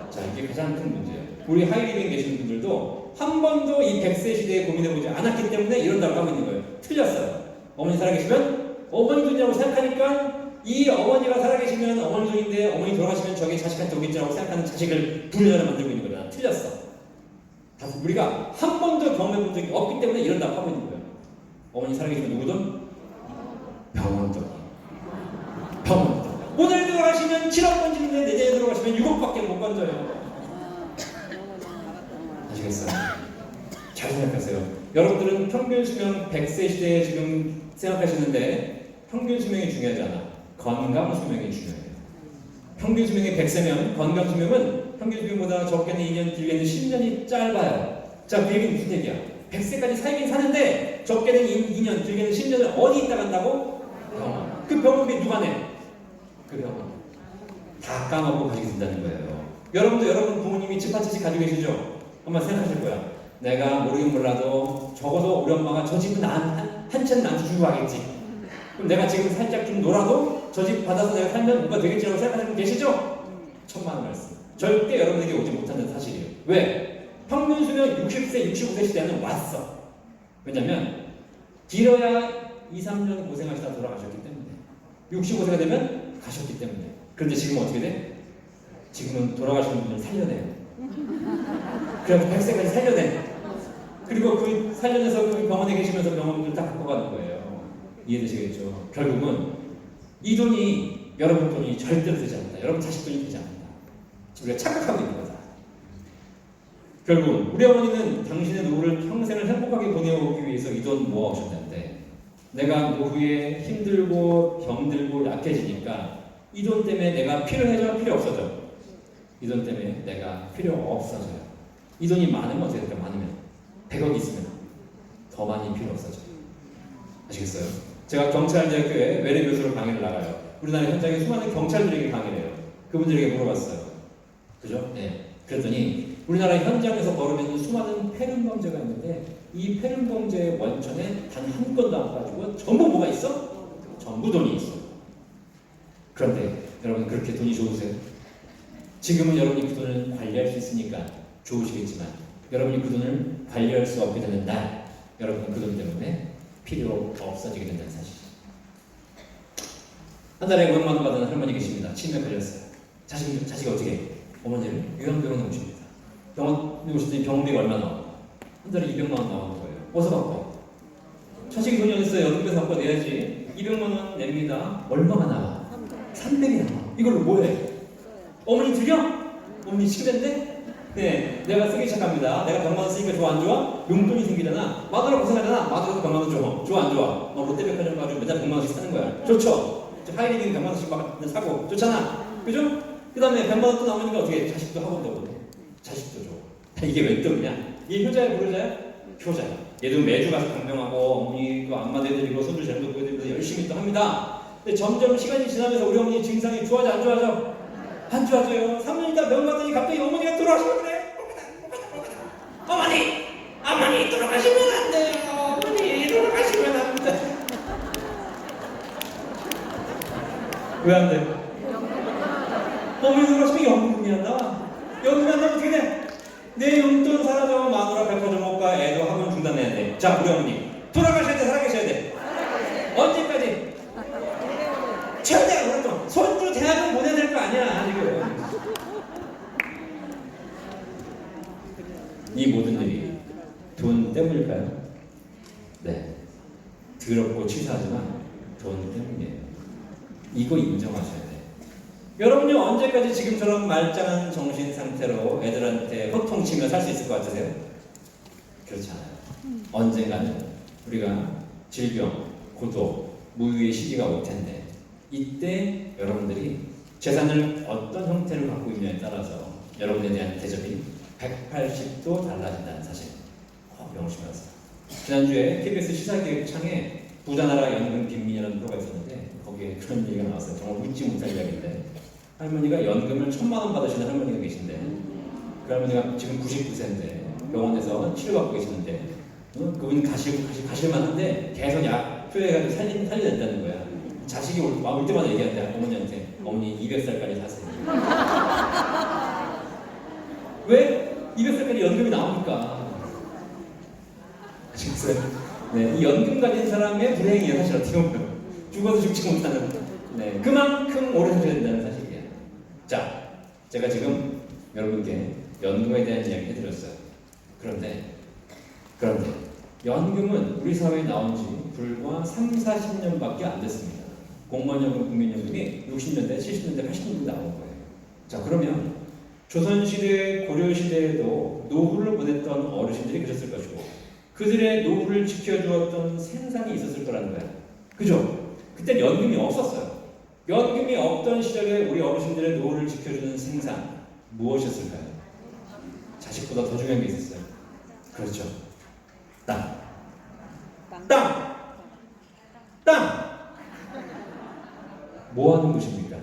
자, 이게 가장 큰 문제예요. 우리 하이리빙 계시는 분들도 한 번도 이 100세 시대에 고민해보지 않았기 때문에 이런다고 하고 있는 거예요. 틀렸어요. 어머니 살아계시면 어머니 돈이라고 생각하니까 이 어머니가 살아계시면 어머니 돈인데 어머니 돌아가시면 저게 자식한테 오겠지라고 생각하는 자식을 불효자로 만들고 있는 거잖아. 틀렸어. 다시 우리가 한 번도 경험해본 적이 없기 때문에 이런다고 하고 있는 거예요. 어머니 살아계시면 누구 돈? 병원 돈. 병원 돈. 오늘 돌아가시면 7억 건지는데 내년에 돌아가시면 6억밖에 못 건져요. 아시겠어요? 잘 생각하세요. 여러분들은 평균 수명 100세 시대에 지금 생각하시는데 평균 수명이 중요하지 않아. 건강 수명이 중요해요. 평균 수명이 100세면 건강 수명은 평균 수명보다 적게는 2년, 길게는 10년이 짧아요. 자, 그 얘기는 무슨 얘기야? 100세까지 살긴 사는데 적게는 2년, 길게는 10년을 어디 있다 간다고? 병원. 그 병원비 누가 내? 그 병원. 다 까먹고 가지게 된다는 거예요. 여러분도 여러분 부모님이 집 한 채씩 가지고 계시죠? 한번 생각하실 거야. 내가 모르긴 몰라도 적어도 우리 엄마가 저 집은 한 채는 나한테 주고 가겠지. 그럼 내가 지금 살짝 좀 놀아도 저 집 받아서 내가 살면 뭔가 되겠지라고 생각하시는 분 계시죠? 천만의 말씀. 절대 여러분에게 오지 못한다는 사실이에요. 왜? 평균 수명 60세, 65세 시대는 왔어. 왜냐면 길어야 2, 3년 고생하시다 돌아가셨기 때문에 65세가 되면 가셨기 때문에. 그런데 지금 어떻게 돼? 지금은 돌아가시는 분을 살려내요. 그래서 100세까지 살려내. 그리고 그 살려내서 그 병원에 계시면서 병원을 딱 갖고 가는 거예요. 이해되시겠죠? 결국은 이 돈이 여러분 돈이 절대로 되지 않는다. 여러분 자식 돈이 되지 않는다. 우리가 착각하고 있는 거다. 결국 우리 어머니는 당신의 노후를 평생을 행복하게 보내오기 위해서 이 돈 모아오셨는데 내가 노후에 힘들고 병들고 약해지니까 이 돈 때문에 내가 필요해져? 필요 없어져? 이 돈 때문에 내가 필요 없어져요. 이 돈이 많으면 어떻게 될까? 많으면 100억 있으면 더 많이 필요 없어져요. 아시겠어요? 제가 경찰대학교에 외래 교수로 강의를 나가요. 우리나라 현장에 수많은 경찰들에게 강의를 해요. 그분들에게 물어봤어요. 그죠? 네. 그랬더니 우리나라 현장에서 벌어지는 수많은 폐륜 범죄가 있는데 이 폐륜 범죄의 원천에 단 한 건도 안 빠지고 전부 뭐가 있어? 전부 돈이 있어. 그런데 여러분 그렇게 돈이 좋으세요? 지금은 여러분이 그 돈을 관리할 수 있으니까 좋으시겠지만 여러분이 그 돈을 관리할 수 없게 되는 날 여러분은 그 돈 때문에 필요 없어지게 된다는 사실. 한 달에 500만 원 받는 할머니 계십니다. 치매 걸렸어요. 자식이 어떻게 해? 어머니를 요양병원에 오십니다. 병원에 오시더니 병원비가 얼마 나와? 한 달에 200만 원 나오는 거예요. 어디서 바꿔? 자식이 돈이 어딨어요? 연금에서 바꿔 내야지. 200만 원 냅니다. 얼마가 나와? 300이 나와. 이걸로 뭐 해? 어머니 드려? 어머니 치료된대? 네, 내가 쓰기 시작합니다. 내가 100만 원 쓰니까 좋아 안 좋아? 용돈이 생기잖아. 마누라 고생하잖아. 마누라도 100만 원 줘. 좋아 안 좋아? 롯데백화점 가지고 매달 100만 원씩 사는 거야. 좋죠? 하이리딩 100만 원씩 막 사고 좋잖아. 그죠? 그 다음에 100만 원 또 남으니까 어떻게 자식도 학원도 보내. 자식도 줘. 이게 왜 떡이냐? 이게 효자야 불효자야? 효자야. 얘도 매주 가서 강명하고 어머니 그 안마 대드리고 손주 잘못 보여드리고 열심히 또 합니다. 근데 점점 시간이 지나면서 우리 어머니 증상이 좋아져 안 좋아져? 안 좋아져요. 3년 있다 병원 갔더니 갑자기 어머니가 돌아가시면 그래. 어머니 돌아가시면 안 돼요. 어머니 돌아가시면 안 돼. 왜 안 돼? 어머니 돌아가시면 연금이 안 나와. 연금이 안 나면 어떻게 돼? 내 용돈 사라져. 마누라 백화점 못 가. 애도 학원 중단해야 돼. 자, 우리 어머니 돌아가셔야 돼. 살아계셔야 돼. 언제까지? 최대한 오랫동안. 손주 대학은 보내야 될 거 아니야 지금. 이 모든 일이 돈 때문일까요? 네. 더럽고 치사하지만 돈 때문이에요. 이거 인정하셔야 돼요. 여러분요 언제까지 지금처럼 말짱한 정신 상태로 애들한테 호통치며 살 수 있을 것 같으세요? 그렇지 않아요. 언젠가는 우리가 질병, 고독, 무유의 시기가 올 텐데 이때 여러분들이 재산을 어떤 형태를 갖고 있냐에 따라서 여러분에 대한 대접이 180도 달라진다는 사실 꼭 명심하세요. 지난주에 KBS 시사기획창에 부자나라 연금 빈민이라는 프로가 있었는데 거기에 그런 얘기가 나왔어요. 정말 웃지 못할 이야기인데 할머니가 연금을 1,000만 원 받으시는 할머니가 계신데 그 할머니가 지금 99세인데 병원에서 치료받고 계시는데 그분이 가실만한데 계속 약 투여해가지고 살려낸다는 거야. 자식이 올 때마다 얘기한대 어머니한테 어머니 200살까지 사세요. 왜? 200살까지 연금이 나오니까. 아시겠어요? 네, 이 연금 가진 사람의 불행이에요 사실 어떻게 보면. 죽어도 죽지 못하는. 네, 그만큼 오래 살아야 된다는 사실이에요. 자, 제가 지금 여러분께 연금에 대한 이야기 해드렸어요. 그런데 연금은 우리 사회에 나온 지 불과 30-40년밖에 안 됐습니다. 공무원연금, 국민연금이 60년대, 70년대, 80년대 나온 거예요. 자, 그러면 조선시대, 고려시대에도 노후를 보냈던 어르신들이 계셨을 것이고 그들의 노후를 지켜주었던 생산이 있었을 거라는 거야. 그죠? 그때 연금이 없었어요. 연금이 없던 시절에 우리 어르신들의 노후를 지켜주는 생산 무엇이었을까요? 자식보다 더 중요한 게 있었어요. 그렇죠. 땅. 뭐 하는 곳입니까?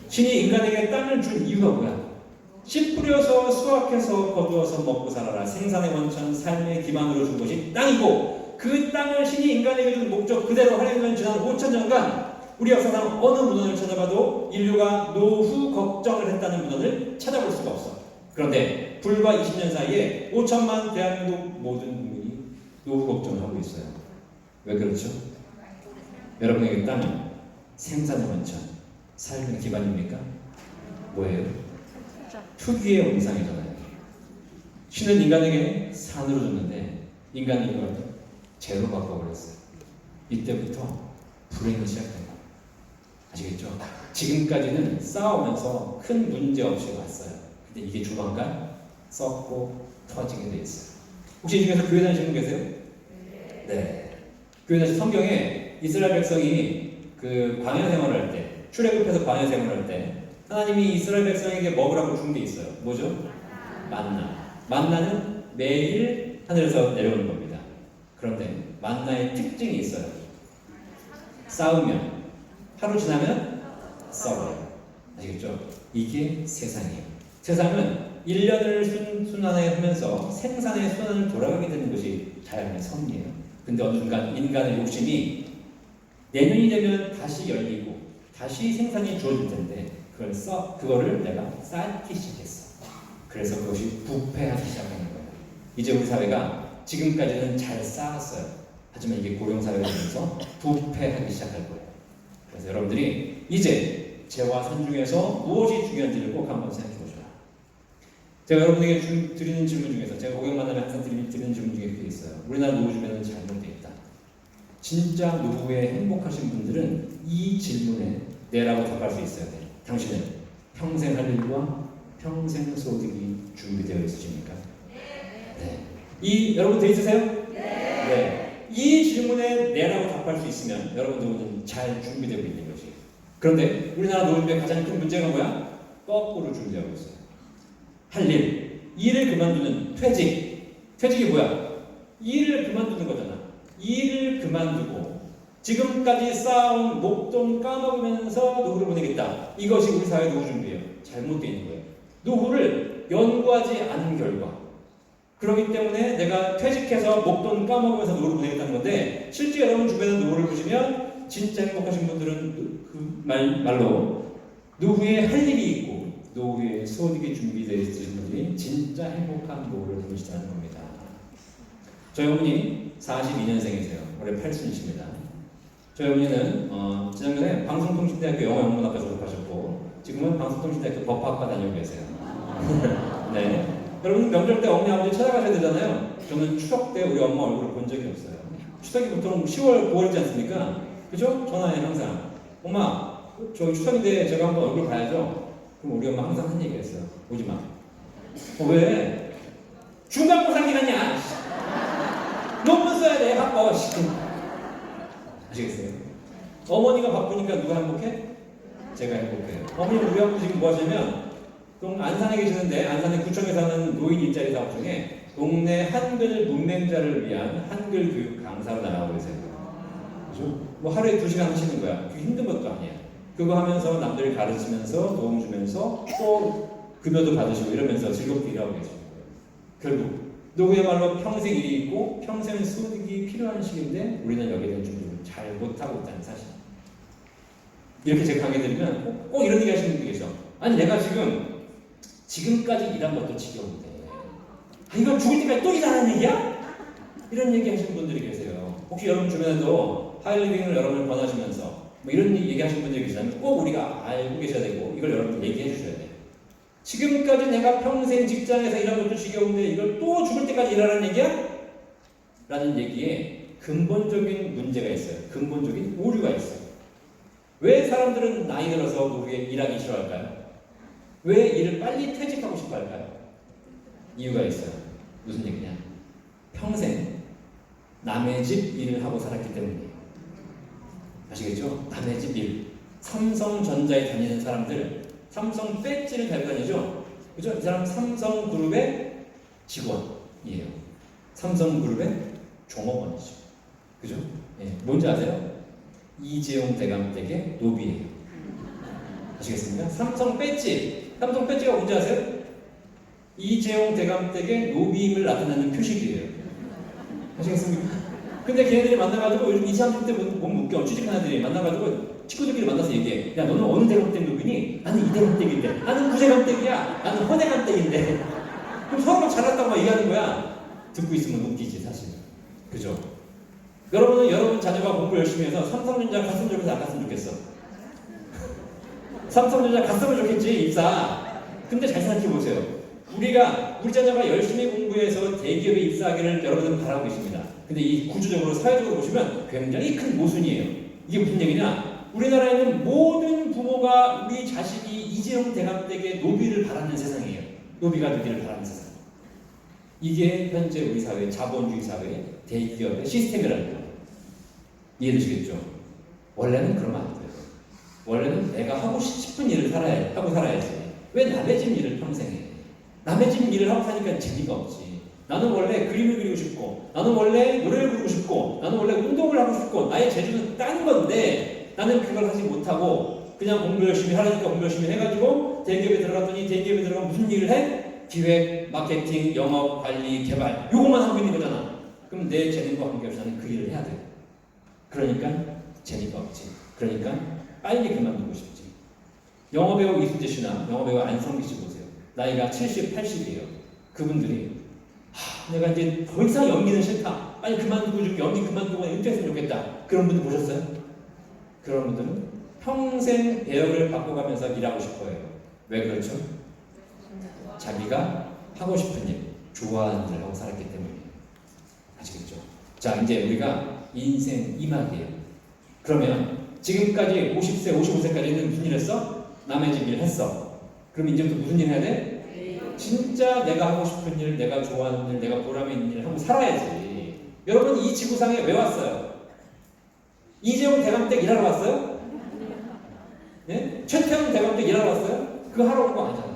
신이 인간에게 땅을 준 이유가 뭐야? 씨 뿌려서 수확해서 거두어서 먹고 살아라. 생산의 원천, 삶의 기반으로 준 것이 땅이고 그 땅을 신이 인간에게 준 목적 그대로 하려면 지난 5,000년간 우리 역사상 어느 문헌을 찾아봐도 인류가 노후 걱정을 했다는 문헌을 찾아볼 수가 없어. 그런데 불과 20년 사이에 5천만 대한민국 모든 국민이 노후 걱정을 하고 있어요. 왜 그렇죠? 여러분에게 땅은 생산의 원천, 삶의 기반입니까? 뭐예요? 투기의 원상이잖아요. 신은 인간에게 산으로 줬는데 인간이 이걸 재로 바꿔버렸어요. 이때부터 불행이 시작된 거예요. 아시겠죠? 지금까지는 싸우면서 큰 문제 없이 왔어요. 근데 이게 조만간 썩고 터지게 돼 있어요. 혹시 이 중에서 교회 다니시는 분 계세요? 네. 교회 다니시 성경에 이스라엘 백성이 그 광야 생활을 할 때, 출애굽해서 광야 생활을 할 때 하나님이 이스라엘 백성에게 먹으라고 준 게 있어요. 뭐죠? 만나. 만나는 매일 하늘에서 내려오는 겁니다. 그런데 만나의 특징이 있어요. 쌓으면 하루 지나면 썩어요. 아시겠죠? 이게 세상이에요. 세상은 1년을 순환하면서 생산의 순환을 돌아가게 되는 것이 자연의 섭리예요. 근데 어느 순간 인간의 욕심이 내년이 되면 다시 열리고 다시 생산이 주어질 텐데 그거를 내가 쌓기 시작했어. 그래서 그것이 부패하기 시작하는 거예요. 이제 우리 사회가 지금까지는 잘 쌓았어요. 하지만 이게 고령사회가 되면서 부패하기 시작할 거예요. 그래서 여러분들이 이제 재와 산 중에서 무엇이 중요한지를 꼭 한번 생각해 보셔라. 제가 여러분에게 드리는 질문 중에서 제가 고객 만나면 항상 드리는 질문 중에 이렇게 있어요. 우리나라 노후 주변은 잘못되어 있다. 진짜 노후에 행복하신 분들은 이 질문에 네라고 답할 수 있어야 돼요. 당신은 평생 할 일과 평생 소득이 준비되어 있으십니까? 네. 여러분 돼 있으세요? 네. 이 질문에 네라고 답할 수 있으면 여러분들은 잘 준비되고 있는 것이에요. 그런데 우리나라 노인들의 가장 큰 문제가 뭐야? 거꾸로 준비하고 있어요. 할 일을 그만두는 퇴직이 뭐야? 일을 그만두는 거잖아. 일을 그만두고 지금까지 쌓아온 목돈 까먹으면서 노후를 보내겠다. 이것이 우리 사회 노후 준비예요. 잘못되어 있는 거예요. 노후를 연구하지 않은 결과. 그렇기 때문에 내가 퇴직해서 목돈 까먹으면서 노후를 보내겠다는 건데, 실제 여러분 주변에 노후를 보시면 진짜 행복하신 분들은 그 말로 노후에 할 일이 있고 노후에 소득이 준비되어 있으신 분들이 진짜 행복한 노후를 보내시다는 겁니다. 저희 어머니 42년생이세요. 올해 80이십니다. 저희 어머니는 지난번에 방송통신대학교 영어영문학과 졸업하셨고 지금은 방송통신대학교 법학과 다니고 계세요. 네. 여러분 명절 때 어머니 아버지 찾아가셔야 되잖아요. 저는 추석 때 우리 엄마 얼굴을 본 적이 없어요. 추석이 보통 10월, 9월이지 않습니까? 그죠? 전화해 항상. 엄마, 저 추석인데 제가 한번 얼굴 봐야죠. 그럼 우리 엄마 항상 한 얘기 했어요. 오지 마. 왜? 중간고사 기간이야. 논문 써야 돼. 바빠. 아시겠어요? 어머니가 바쁘니까 누가 행복해? 제가 행복해요. 어머니 우리 아버지 지금 뭐 하시냐면 안산에 계시는데 안산에 구청에 사는 노인 일자리 사업 중에 동네 한글 문맹자를 위한 한글 교육 강사로 나가고 계세요. 그죠? 뭐 하루에 2시간 하시는 거야. 그게 힘든 것도 아니야. 그거 하면서 남들 가르치면서 도움 주면서 또 급여도 받으시고 이러면서 즐겁게 일하고 계시는 거예요. 결국 노후야말로 평생 일이 있고 평생 소득이 필요한 시기인데 우리는 여기에 대한 준비를 잘 못하고 있다는 사실. 이렇게 제가 강의 드리면 꼭 이런 얘기 하시는 분들이 계셔. 아니 내가 지금까지 일한 것도 지겨운데 이건 죽을 때까지 또 일하는 얘기야? 이런 얘기 하시는 분들이 계세요. 혹시 여러분 주변에도 하이리빙을 여러분을 권하시면서 뭐 이런 얘기 하시는 분들이 계시다면 꼭 우리가 알고 계셔야 되고 이걸 여러분 얘기해 주셔야 돼요. 지금까지 내가 평생 직장에서 일한 것도 지겨운데 이걸 또 죽을 때까지 일하라는 얘기야? 라는 얘기에 근본적인 문제가 있어요. 근본적인 오류가 있어요. 왜 사람들은 나이 들어서 노후에 일하기 싫어할까요? 왜 일을 빨리 퇴직하고 싶어 할까요? 이유가 있어요. 무슨 얘기냐? 평생 남의 집 일을 하고 살았기 때문이에요. 아시겠죠? 남의 집 일. 삼성전자에 다니는 사람들, 삼성 배지를 달고 다니죠? 그죠? 이 사람 삼성그룹의 직원이에요. 삼성그룹의 종업원이죠. 그죠? 예, 뭔지 아세요? 이재용 대감댁의 노비예요. 아시겠습니까? 삼성 배지가 뭔지 아세요? 이재용 대감댁의 노비임을 나타내는 표식이에요. 아시겠습니까? 근데 걔네들이 만나가지고 요즘 20, 30대 못 묶여. 취직한 애들이 만나가지고 친구들끼리 만나서 얘기해. 야 너는 어느 대감댁 노비니? 나는 이 대감댁인데. 나는 구대감댁이야. 나는 허대감댁인데. 그럼 서로 막 잘났다고 막 얘기하는 거야. 듣고 있으면 웃기지 사실. 그죠? 여러분은 여러분 자녀가 공부 열심히 해서 삼성전자 갔으면 좋겠어 안 갔으면 좋겠어? 삼성전자 갔으면 좋겠지 입사. 근데 잘 생각해보세요. 우리 자녀가 열심히 공부해서 대기업에 입사하기를 여러분은 바라고 계십니다. 근데 이 구조적으로 사회적으로 보시면 굉장히 큰 모순이에요. 이게 무슨 얘기냐? 우리나라에는 모든 부모가 우리 자식이 이재용 대감댁의 노비를 바라는 세상이에요. 노비가 되기를 바라는 세상. 이게 현재 우리 사회, 자본주의 사회의 대기업의 시스템이라는 거예요. 이해되시겠죠? 원래는 그러면 안 돼요. 원래는 내가 하고 싶은 일을 하고 살아야지. 왜 남의 집 일을 평생 해? 남의 집 일을 하고 사니까 재미가 없지. 나는 원래 그림을 그리고 싶고, 나는 원래 노래를 부르고 싶고, 나는 원래 운동을 하고 싶고, 나의 재주는 딴 건데 나는 그걸 하지 못하고 그냥 공부 열심히 하라니까 공부 열심히 해가지고 대기업에 들어갔더니 대기업에 들어가면 무슨 일을 해? 기획, 마케팅, 영업, 관리, 개발 요것만 하고 있는 거잖아. 그럼 내 재능과 관계없이 나는 그 일을 해야 돼. 그러니까 재미가 없지. 그러니까 빨리 그만두고 싶지. 영화배우 이순재 씨나 영화배우 안성기 씨 보세요. 나이가 70, 80이에요. 그분들이 내가 이제 더 이상 연기는 싫다. 빨리 그만두고 좀 연기 그만두고 은퇴했으면 좋겠다. 그런 분들 보셨어요? 그런 분들은 평생 배역을 바꿔가면서 일하고 싶어요. 왜 그렇죠? 자기가 하고 싶은 일, 좋아하는 일을 하고 살았기 때문이에요. 아시겠죠? 자, 이제 우리가 인생 2막이에요. 그러면 지금까지 50세, 55세까지는 무슨 일 했어? 남의 집 일 했어. 그럼 이제부터 무슨 일 해야 돼? 진짜 내가 하고 싶은 일, 내가 좋아하는 일, 내가 보람 있는 일 하고 살아야지. 여러분 이 지구상에 왜 왔어요? 이재용 대감댁 일하러 왔어요? 네? 최태원 대감댁 일하러 왔어요? 그거 하러 온 거 아니잖아요.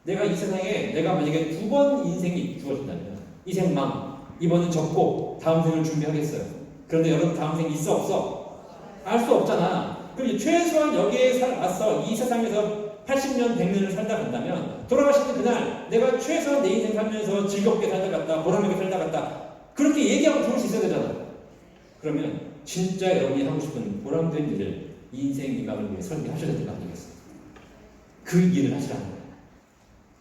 내가 이 세상에 내가 만약에 2번 인생이 주어진다면 이 생망 이번은 접고 다음 생을 준비하겠어요. 그런데 여러분 다음 생 있어 없어? 알 수 없잖아. 그럼 최소한 여기에 왔어. 이 세상에서 80년, 100년을 살다 간다면 돌아가시는 그날 내가 최소한 내 인생 살면서 즐겁게 살다 갔다, 보람있게 살다 갔다 그렇게 얘기하고 죽을 수 있어야 되잖아. 그러면 진짜 여러분이 하고 싶은 보람된 일을 인생 미각을 위해 설계하셔야 되는 거 아니겠어요? 그 일을 하시라는 거예요.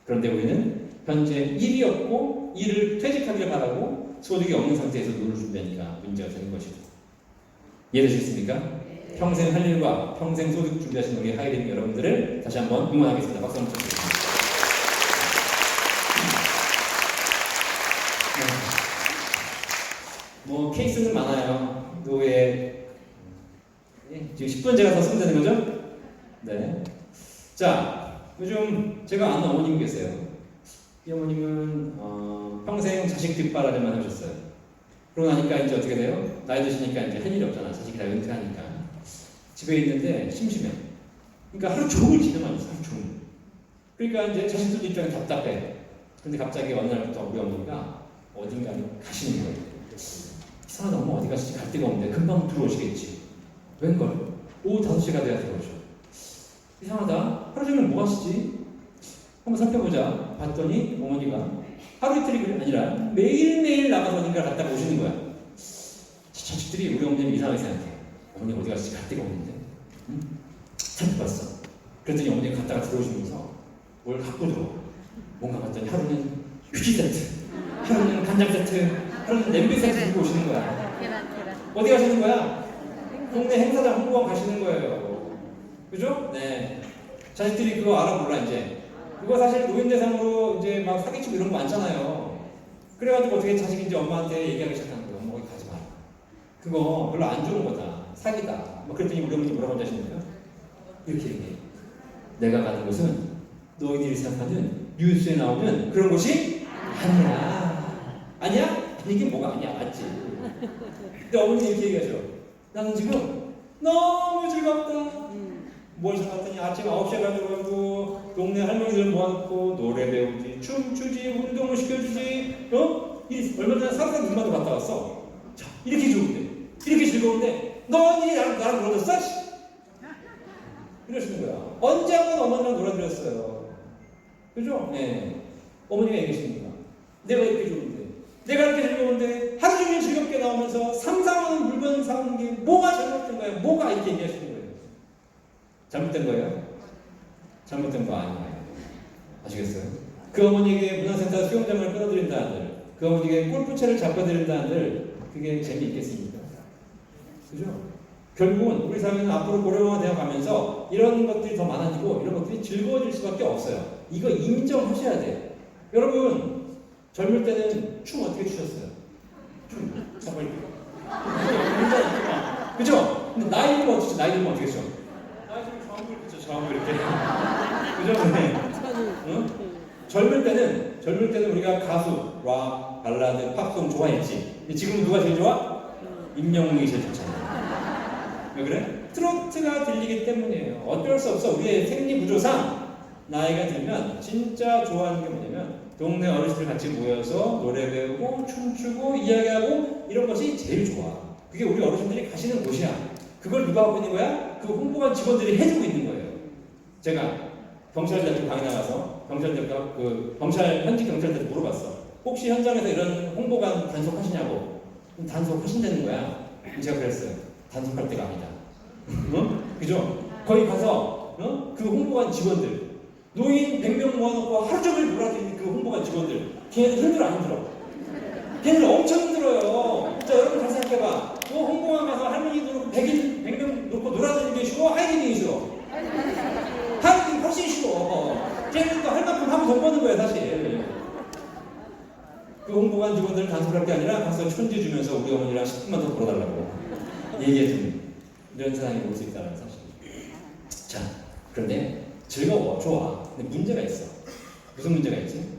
그런데 우리는 현재 일이 없고 일을 퇴직하기를 바라고 소득이 없는 상태에서 노를 준비하니까 문제가 되는 것이죠. 이해되셨습니까? 평생 할 일과 평생 소득 준비하시는 우리 하이린 여러분들을 다시 한번 응원하겠습니다. 박수 한번 쳐주세요. 뭐 케이스는 많아요. 노예 지금 10분 제가 더 쓰면 되는 거죠? 네. 자, 요즘 제가 아는 어머님 계세요. 이 어머님은 평생 자식 뒷바라지만 하셨어요. 그러고 나니까 이제 어떻게 돼요? 나이 드시니까 이제 할 일이 없잖아. 자식이 다 은퇴하니까. 집에 있는데 심심해. 그러니까 하루 종일 집에만 있어. 하루 종일. 그러니까 이제 자식들 입장에 답답해. 근데 갑자기 어느 날부터 우리 어머니가 어딘가 가시는 거예요. 이상하다, 엄마 어디 가시지? 갈 데가 없는데 금방 들어오시겠지. 웬걸? 오후 5시가 돼야 들어오셔. 이상하다. 하루 종일 뭐 하시지? 한번 살펴보자. 봤더니 어머니가 하루 이틀이 아니라 매일매일 나가서 어딘가 갔다가 오시는 거야. 자식들이 우리 어머니는 이상하게 생각해. 어머니 어디 가시지? 갈 데가 없는데. 응? 살펴봤어. 그랬더니 어머니가 갔다가 들어오시면서 뭘 갖고 들어와. 뭔가 봤더니 하루는 휴지 세트, 하루는 간장 세트, 하루는 냄비 세트 들고 오시는 거야. 계란. 어디 가시는 거야? 동네 행사장 홍보원 가시는 거예요. 그죠? 네. 자식들이 그거 알아 몰라 이제. 그거 사실 노인 대상으로 이제 막 사기치고 이런 거 많잖아요. 그래가지고 어떻게 자식이 이제 엄마한테 얘기하기 시작하는 거예요. 엄마 거기 가지 마라. 그거 별로 안 좋은 거다. 사기다. 막 그랬더니 우리 어머니 뭐라고 하시는데요? 이렇게 얘기해. 내가 가는 곳은 너희들이 생각하는 뉴스에 나오는 그런 곳이 아니야. 아니야? 이게 뭐가 아니야? 맞지? 근데 어머니 이렇게 얘기하죠. 나는 지금 너무 즐겁다. 뭘 생각했더니 아침 9시에 가지고 동네 할머니들 모아놓고 노래 배우지, 춤추지, 운동을 시켜주지. 얼마 전에 사르산 눈만도 갔다 왔어. 자, 이렇게 좋은데, 이렇게 즐거운데 너니 나랑 놀아줬어? 이러시는 거야. 언제 한번 어머니랑 놀아드렸어요. 그죠? 네. 어머니가 얘기하십니다. 내가 이렇게 좋은데, 내가 이렇게 즐거운데 하루 종일 즐겁게 나오면서 상상하는 물건 사는 게 뭐가 잘못된 거야? 뭐가 이렇게 얘기하시는 거예요? 잘못된 거예요? 잘못된 거 아니에요. 아시겠어요? 그 어머니에게 문화센터 수영장을 끊어드린다 한들, 그 어머니에게 골프채를 잡아드린다 한들 그게 재미있겠습니까? 그죠? 결국은 우리 사회는 앞으로 고령화가 되어가면서 이런 것들이 더 많아지고 이런 것들이 즐거워질 수밖에 없어요. 이거 인정하셔야 돼요. 여러분 젊을 때는 춤 어떻게 추셨어요? 춤 정말 그죠? 근데 나이 들면 어떻게 나이 들면 어떻게 춰? 나이 들면 좌우를 그죠? 좌우 이렇게 그죠? 네. 응? 젊을 때는 우리가 가수, 락, 발라드, 팝송 좋아했지. 근데 지금 누가 제일 좋아? 임영웅이 제일 좋잖아. 왜 그래? 트로트가 들리기 때문이에요. 어쩔 수 없어. 우리의 생리 구조상 나이가 들면 진짜 좋아하는 게 뭐냐면 동네 어르신들 같이 모여서 노래 배우고 춤추고 이야기하고 이런 것이 제일 좋아. 그게 우리 어르신들이 가시는 곳이야. 그걸 누가 하고 있는 거야? 그 홍보관 직원들이 해주고 있는 거예요. 제가 경찰들 방에 나가서 경찰 현직 경찰들 물어봤어. 혹시 현장에서 이런 홍보관 단속하시냐고. 단속하신다는 거야. 제가 그랬어요. 단속할 때가 아니다. 그죠? 거기 가서 그 홍보관 직원들 노인 100명 모아놓고 하루 종일 놀아드리는 그 홍보관 직원들 걔네들 힘들어 안 힘들어? 걔네들 엄청 힘들어요. 자 여러분 잘 생각해봐. 그 홍보관 가서 할머니들 놓고 100명 놓고 놀아드리는 게 쉬워? 하이딩이 쉬워? 하이딩이 훨씬 쉬워. 걔네들도 할 만큼 하면 돈 버는 거야 사실. 그 홍보관 직원들 단속할 게 아니라 가서 천지 주면서 우리 어머니랑 10분만 더 벌어달라고 얘기해주는 이런 세상이 올 수 있다는 사실. 자, 그런데 즐거워, 좋아. 근데 문제가 있어. 무슨 문제가 있지?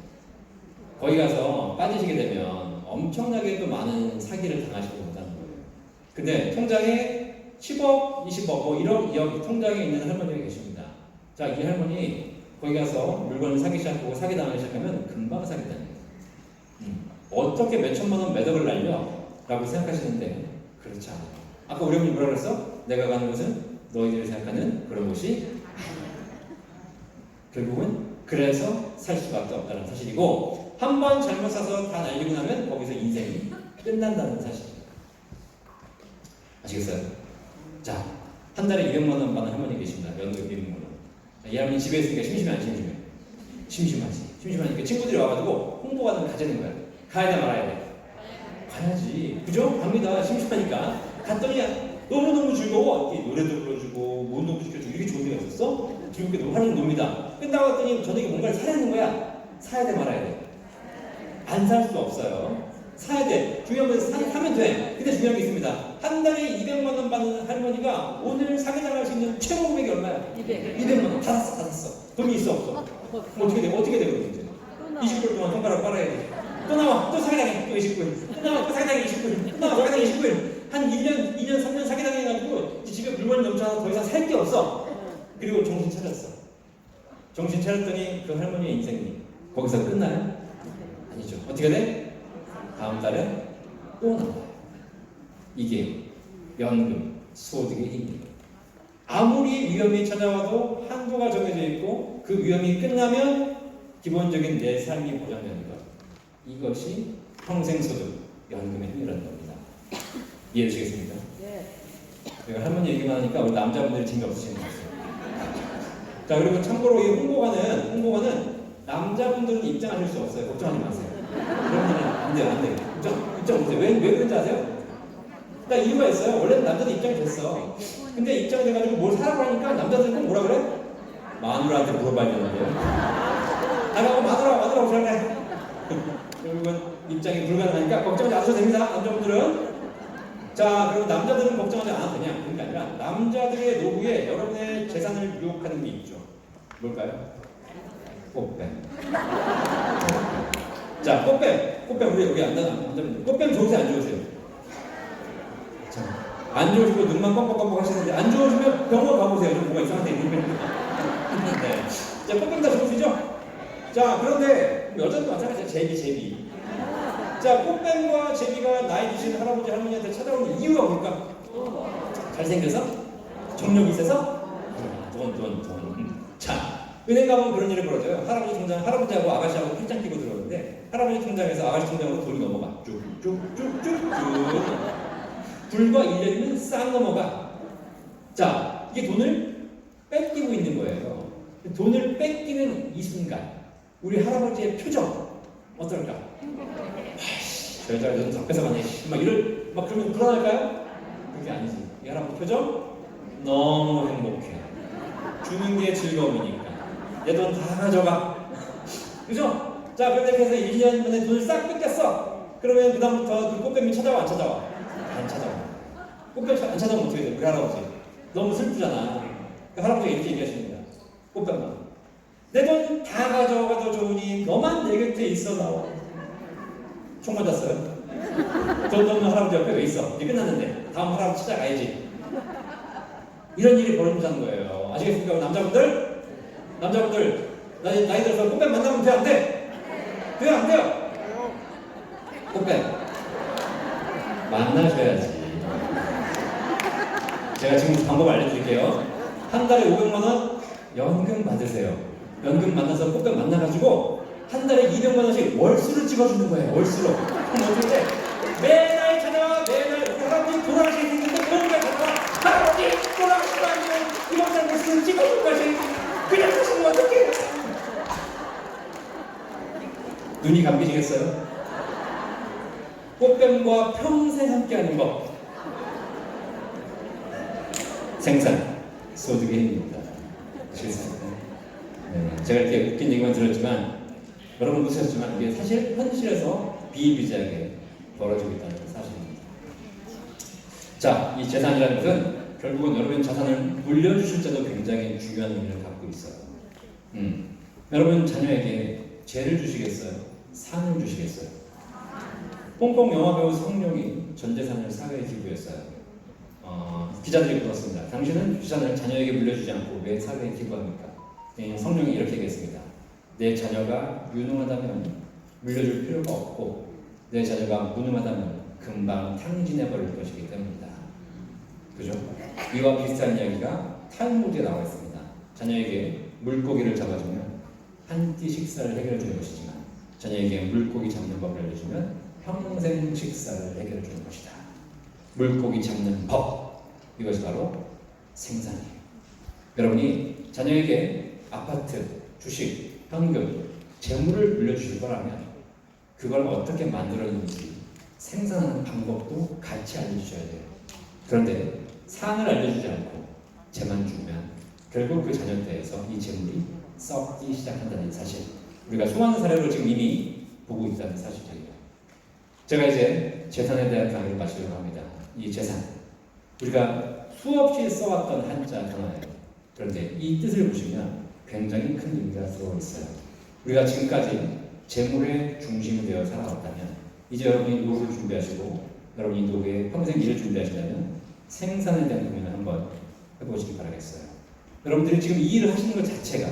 거기 가서 빠지시게 되면 엄청나게 또 많은 사기를 당하시고 못하는 거예요. 근데 통장에 10억, 20억, 뭐 1억, 2억 통장에 있는 할머니가 계십니다. 자, 이 할머니 거기 가서 물건을 사기 시작하고 사기 당하기 시작하면 금방 사기 당해요. 어떻게 몇 천만 원 매덕을 날려? 라고 생각하시는데 그렇지 않아요. 아까 우리 어머니 뭐라 그랬어? 내가 가는 곳은 너희들이 생각하는 그런 곳이 결국은 그래서 살 수밖에 없다는 사실이고 한 번 잘못 사서 다 날리고 나면 거기서 인생이 끝난다는 사실입니다. 아시겠어요? 자, 한 달에 200만 원 받는 할머니 계십니다. 연금 200만 원. 이 할머니 집에 있으니까 심심해 안 심심해? 심심하지. 심심하니까 친구들이 와가지고 홍보받으면 가자는 거야. 가야 돼 말아야 돼? 가야지. 그죠? 갑니다. 심심하니까. 갔더니 너무너무 즐거워. 이렇게 노래도 불러주고 운동도 시켜주고 이렇게 좋은 데가 있었어? 즐겁게 하는 놉니다. 끝나고 갔더니 저녁에 뭔가를 사야 되는 거야. 사야 돼 말아야 돼? 안 살 수 없어요. 사야 돼. 중요한 건 사면 돼. 근데 중요한 게 있습니다. 한 달에 200만 원 받는 할머니가 오늘 사기당할 수 있는 최고 금액이 얼마야? 200만 원. 다 샀어. 돈이 있어 없어? 어떻게 돼? 어떻게 되거든 이제? 20불 동안 손가락 빨아야 돼. 또 나와. 또 사기당해. 또 29일. 또 나와. 또 사기당해. 29일. 또 나와. 사기당해. 29일. 한 1년, 2년, 3년 사기당해가지고 집에 물건이 넘쳐서 더 이상 살 게 없어. 그리고 정신 차렸어. 정신 차렸더니 그 할머니의 인생이 거기서 끝나요? 아니죠. 어떻게 돼? 다음 달에 또 나와요. 이게 연금, 소득의 힘입니다. 아무리 위험이 찾아와도 한도가 정해져 있고 그 위험이 끝나면 기본적인 내 삶이 보장되는 것. 이것이 평생소득, 연금의 힘이라는 겁니다. 이해되시겠습니까? 네. 제가 할머니 얘기만 하니까 우리 남자분들이 재미없으시는 것 같아요. 자, 그리고 참고로 이 홍보관은 남자분들은 입장하실 수 없어요. 걱정하지 마세요. 그런 일은 안 돼요, 안 돼요. 입장 못해요. 왜 그런지 아세요? 그러니까 이유가 있어요. 원래는 남자도 입장이 됐어. 근데 입장돼가지고 뭘 사라고 하니까 남자들은 꼭 뭐라 그래? 마누라한테 물어봐야 되는데요. 나가고 마누라고 전해. 결국은 입장이 불가능하니까 걱정하지 않으셔도 됩니다. 남자분들은. 자, 그럼 남자들은 걱정하지 않아도 그냥 그런 게 아니라 남자들의 노후에 여러분의 재산을 유혹하는 게 있죠. 뭘까요? 꽃뱀. 자, 꽃뱀 우리 안 나가 남자분들. 꽃뱀 좋으세요, 안 좋으세요? 자, 안 좋으시고 눈만 껌껌껌 하시는데 안 좋으시면 병원 가보세요. 좀 뭐가 이상한데 네. 자, 꽃뱀 다 좋으시죠? 자, 그런데 여자도 마찬가지예요. 제비. 자, 꽃뱀과 제비가 나이 드신 할아버지 할머니한테 찾아오는 이유가 뭘까? 잘생겨서? 정력이 있어서? 돈. 자, 은행 가면 그런 일이 벌어져요. 할아버지하고 아가씨하고 팔짱 끼고 들어오는데 할아버지 통장에서 아가씨 통장으로 돈이 넘어가. 쭉쭉쭉쭉쭉. 불과 1년이면 싹 넘어가. 자, 이게 돈을 뺏기고 있는 거예요. 돈을 뺏기는 이 순간 우리 할아버지의 표정 어떨까? 저 여자가 좀 더 뺏어가네. 막 그러면 불안할까요? 그게 아니지. 이 할아버지 표정 너무 행복해. 주는 게 즐거움이니까. 내 돈 다 가져가. 그죠? 자, 그렇게 해서 1년 만에 돈을 싹 뺏겼어. 그러면 그다음부터 그 꽃뱀이 찾아와, 안 찾아와? 안 찾아와. 꽃뱀 안 찾아오면 어떻게 돼? 우리 할아버지. 너무 슬프잖아. 그 할아버지가 이렇게 얘기하십니다. 꽃뱀아, 내 돈 다 가져가도 좋으니 너만 내 곁에 있어 나와. 총 맞았어요? 돈 없는 할아버지 옆에 왜 있어? 이제 끝났는데 다음 할아버지 찾아가야지. 이런 일이 벌어진다는 거예요. 아시겠습니까? 남자분들 나이 들어서 꽃뱀 만나면 돼? 안 돼? 돼요? 안 돼요? 꽃뱀 만나셔야지. 제가 지금 방법 알려드릴게요. 한 달에 500만 원 연금 받으세요. 연금 만나서 꽃뱀 만나가지고 한 달에 200만 원씩 월수를 찍어주는 거예요. 월수로. 그럼 어떻게 돼? 매날 찾아와. 매날 우리 할아버지 돌아가시게 생겼는데 뭔가 찾아와. 할아버지 돌아가시고 아니면 이번 달 월수를 찍어줄 것이 그냥 하시면 어떡해? 눈이 감기시겠어요? 꽃뱀과 평생 함께하는 법. 생산, 소득의 힘입니다. 아시겠습니까? 네, 제가 이렇게 웃긴 얘기만 들었지만 여러분 웃으셨지만 이게 사실 현실에서 비일비재하게 벌어지고 있다는 사실입니다. 자, 이 재산이라는 것은 결국은 여러분 자산을 물려주실 때도 굉장히 중요한 의미를 갖고 있어요. 여러분 자녀에게 죄를 주시겠어요? 산을 주시겠어요? 홍콩 영화배우 성룡이 전 재산을 사회에 기부했어요. 기자들이 물었습니다. 당신은 재산을 자녀에게 물려주지 않고 왜 사회에 기부합니까? 성룡이 이렇게 얘기했습니다. 내 자녀가 유능하다면 물려줄 필요가 없고 내 자녀가 무능하다면 금방 탕진해버릴 것이기 때문이다. 그죠? 이와 비슷한 이야기가 탈무드에 나와 있습니다. 자녀에게 물고기를 잡아주면 한 끼 식사를 해결해 주는 것이지만 자녀에게 물고기 잡는 법을 알려주면 평생 식사를 해결해 주는 것이다. 물고기 잡는 법, 이것이 바로 생산이에요. 여러분이 자녀에게 아파트, 주식, 현금, 재물을 물려주실 거라면 그걸 어떻게 만들었는지 생산하는 방법도 같이 알려주셔야 돼요. 그런데 산을 알려주지 않고 재만 주면 결국 그 자녀 때에서 이 재물이 썩기 시작한다는 사실, 우리가 수많은 사례를 지금 이미 보고 있다는 사실이에요. 제가 이제 재산에 대한 강의를 마치려고 합니다. 이 재산, 우리가 수없이 써왔던 한자 단어예요. 그런데 이 뜻을 보시면 굉장히 큰 의미가 들어가 있어요. 우리가 지금까지 재물의 중심이 되어 살아왔다면 이제 여러분이 노후를 준비하시고 여러분이 노후에 평생 일을 준비하시려면 생산에 대한 고민을 한번 해보시기 바라겠어요. 여러분들이 지금 이 일을 하시는 것 자체가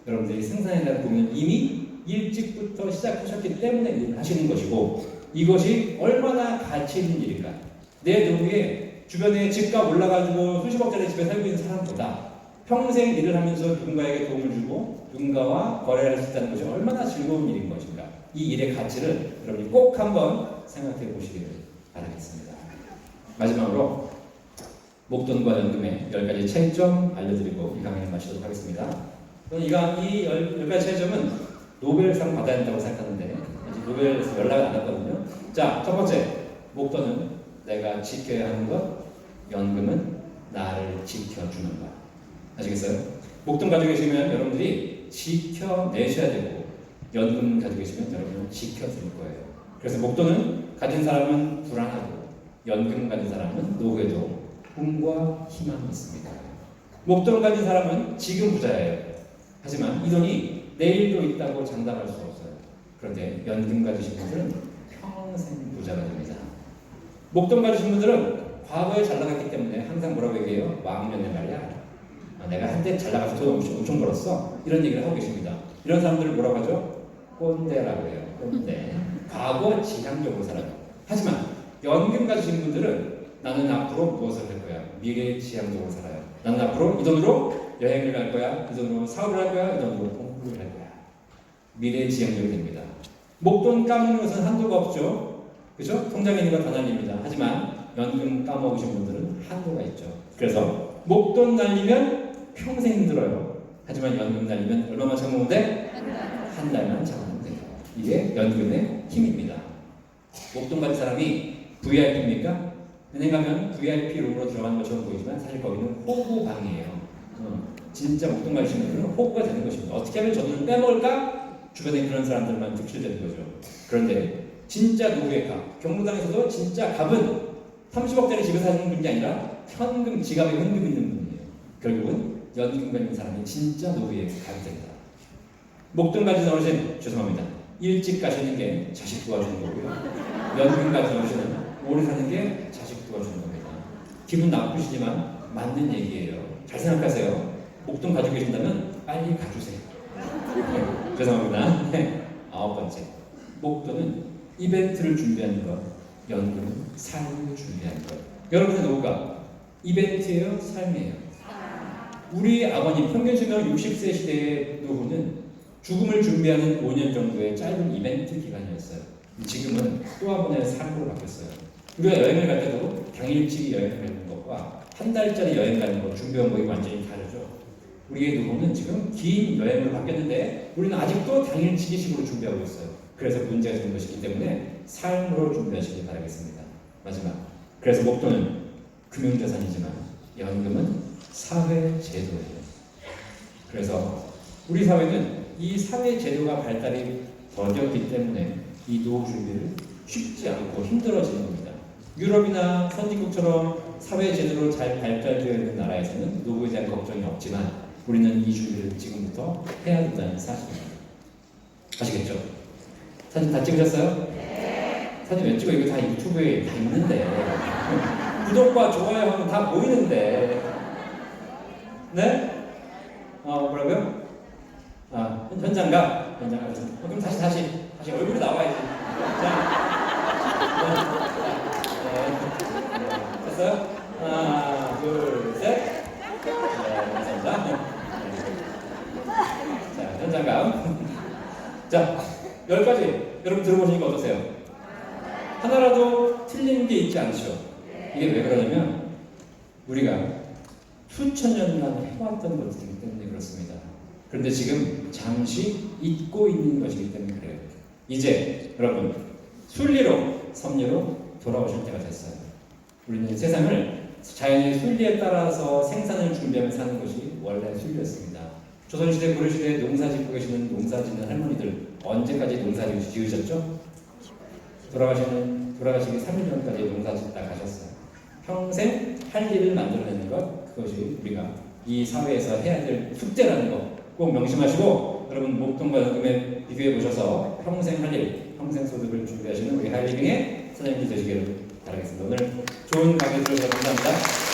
여러분들이 생산에 대한 고민을 이미 일찍부터 시작하셨기 때문에 일을 하시는 것이고, 이것이 얼마나 가치 있는 일인가. 내 노후에 주변에 집값 올라가지고 수십억짜리 집에 살고 있는 사람보다 평생 일을 하면서 누군가에게 도움을 주고 누군가와 거래를 할 수 있다는 것이 얼마나 즐거운 일인 것인가. 이 일의 가치를 여러분이 꼭 한번 생각해 보시기를 바라겠습니다. 마지막으로 목돈과 연금의 10가지 차이점 알려드리고 이 강의를 마치도록 하겠습니다. 저는 이 10가지 차이점은 노벨상 받아야 된다고 생각하는데 아직 노벨에서 연락을 안 왔거든요. 자, 첫 번째, 목돈은 내가 지켜야 하는 것, 연금은 나를 지켜주는 것. 아시겠어요? 목돈 가지고 계시면 여러분들이 지켜내셔야 되고, 연금 가지고 계시면 여러분은 지켜드릴 거예요. 그래서 목돈은 가진 사람은 불안하고, 연금 가진 사람은 노후에도 꿈과 희망이 있습니다. 목돈 가진 사람은 지금 부자예요. 하지만 이 돈이 내일도 있다고 장담할 수 없어요. 그런데 연금 가지신 분들은 평생 부자가 됩니다. 목돈 가지신 분들은 과거에 잘 나갔기 때문에 항상 뭐라고 얘기해요? 왕년에 말이야. 내가 한때 잘 나가서 돈 엄청 벌었어. 이런 얘기를 하고 계십니다. 이런 사람들을 뭐라고 하죠? 꼰대라고 해요. 꼰대. 과거 지향적으로 살아요. 하지만 연금 가지신 분들은 나는 앞으로 무엇을 할 거야? 미래 지향적으로 살아요. 나는 앞으로 이 돈으로 여행을 갈 거야. 이 돈으로 사업을 할 거야. 이 돈으로 공부를 할 거야. 미래 지향적이 됩니다. 목돈 까먹는 것은 한도가 없죠. 그죠? 통장에 있는 건 다 날립니다. 하지만 연금 까먹으신 분들은 한도가 있죠. 그래서 목돈 날리면 평생 힘들어요. 하지만 연금 날리면 얼마만 참으면 돼? 한 달만 참으면 돼요. 이게 연금의 힘입니다. 목돈 가진 사람이 VIP입니까? 은행 가면 VIP 룸으로 들어가는 것처럼 보이지만 사실 거기는 호구방이에요. 진짜 목돈 가지신 분들은 호구가 되는 것입니다. 어떻게 하면 저 돈을 빼먹을까? 주변에 그런 사람들만 득실되는 거죠. 그런데 진짜 노후의 갑, 경로당에서도 진짜 갑은 30억짜리 집에 사는 분이 아니라 현금, 지갑에 현금 있는 분이에요. 결국은 연금 가진 사람이 진짜 노후의 갑이 된다. 목돈 가진 어르신, 죄송합니다. 일찍 가시는 게 자식 도와주는 거고요. 연금 가진 어르신은 오래 사는 게 자식 도와주는 겁니다. 기분 나쁘시지만 맞는 얘기예요. 잘 생각하세요. 목돈 가지고 계신다면 빨리 가주세요. 네, 죄송합니다. 9번째, 목돈은 이벤트를 준비하는 것, 연금은 삶을 준비하는 것. 여러분의 노후가 이벤트예요? 삶이에요? 우리 아버님 평균 수명 60세 시대의 노후는 죽음을 준비하는 5년 정도의 짧은 이벤트 기간이었어요. 지금은 또 한 번의 삶으로 바뀌었어요. 우리가 여행을 갈 때도 당일치기 여행을 가는 것과 한 달짜리 여행 가는 것, 준비 방법이 완전히 다르죠. 우리의 노후는 지금 긴 여행으로 바뀌었는데 우리는 아직도 당일치기식으로 준비하고 있어요. 그래서 문제가 되는 것이기 때문에 삶으로 준비하시길 바라겠습니다. 마지막, 그래서 목돈은 금융자산이지만 연금은 사회제도예요. 그래서 우리 사회는 이 사회제도가 발달이 더뎠기 때문에 이 노후 준비를 쉽지 않고 힘들어지는 겁니다. 유럽이나 선진국처럼 사회제도로 잘 발달되어 있는 나라에서는 노후에 대한 걱정이 없지만 우리는 이 준비를 지금부터 해야 된다는 사실입니다. 아시겠죠? 사진 다 찍으셨어요? 네. 사진 왜 찍어? 이거 다 유튜브에 다 있는데. 구독과 좋아요 하면 다 보이는데. 네? 뭐라고요? 현장감. 그럼 다시 얼굴이 나와야지. 자, 됐어요? 하나, 둘, 셋. 감사합니다. 자, 현장감. 자, 10가지 여러분 들어보시니까 어떠세요? 하나라도 틀린 게 있지 않죠? 이게 왜 그러냐면 우리가 수천 년간 해왔던 것이기 때문에 그렇습니다. 그런데 지금 잠시 잊고 있는 것이기 때문에 그래요. 이제 여러분 순리로 섭리로 돌아오실 때가 됐어요. 우리는 세상을 자연의 순리에 따라서 생산을 준비하며 사는 것이 원래 순리였습니다. 조선시대 고려시대에 농사 짓고 계시는 농사 짓는 할머니들 언제까지 농사 지으셨죠? 돌아가시기 3일 전까지 농사 짓다 가셨어요. 평생 할 일을 만들어내는 것, 그것이 우리가 이 사회에서 해야 될 숙제라는 거 꼭 명심하시고 여러분 목돈과 연금에 비교해 보셔서 평생 할 일, 평생 소득을 준비하시는 우리 하이리빙의 사장님들 되시기를 바라겠습니다. 오늘 좋은 강의 들어주셔서 감사합니다.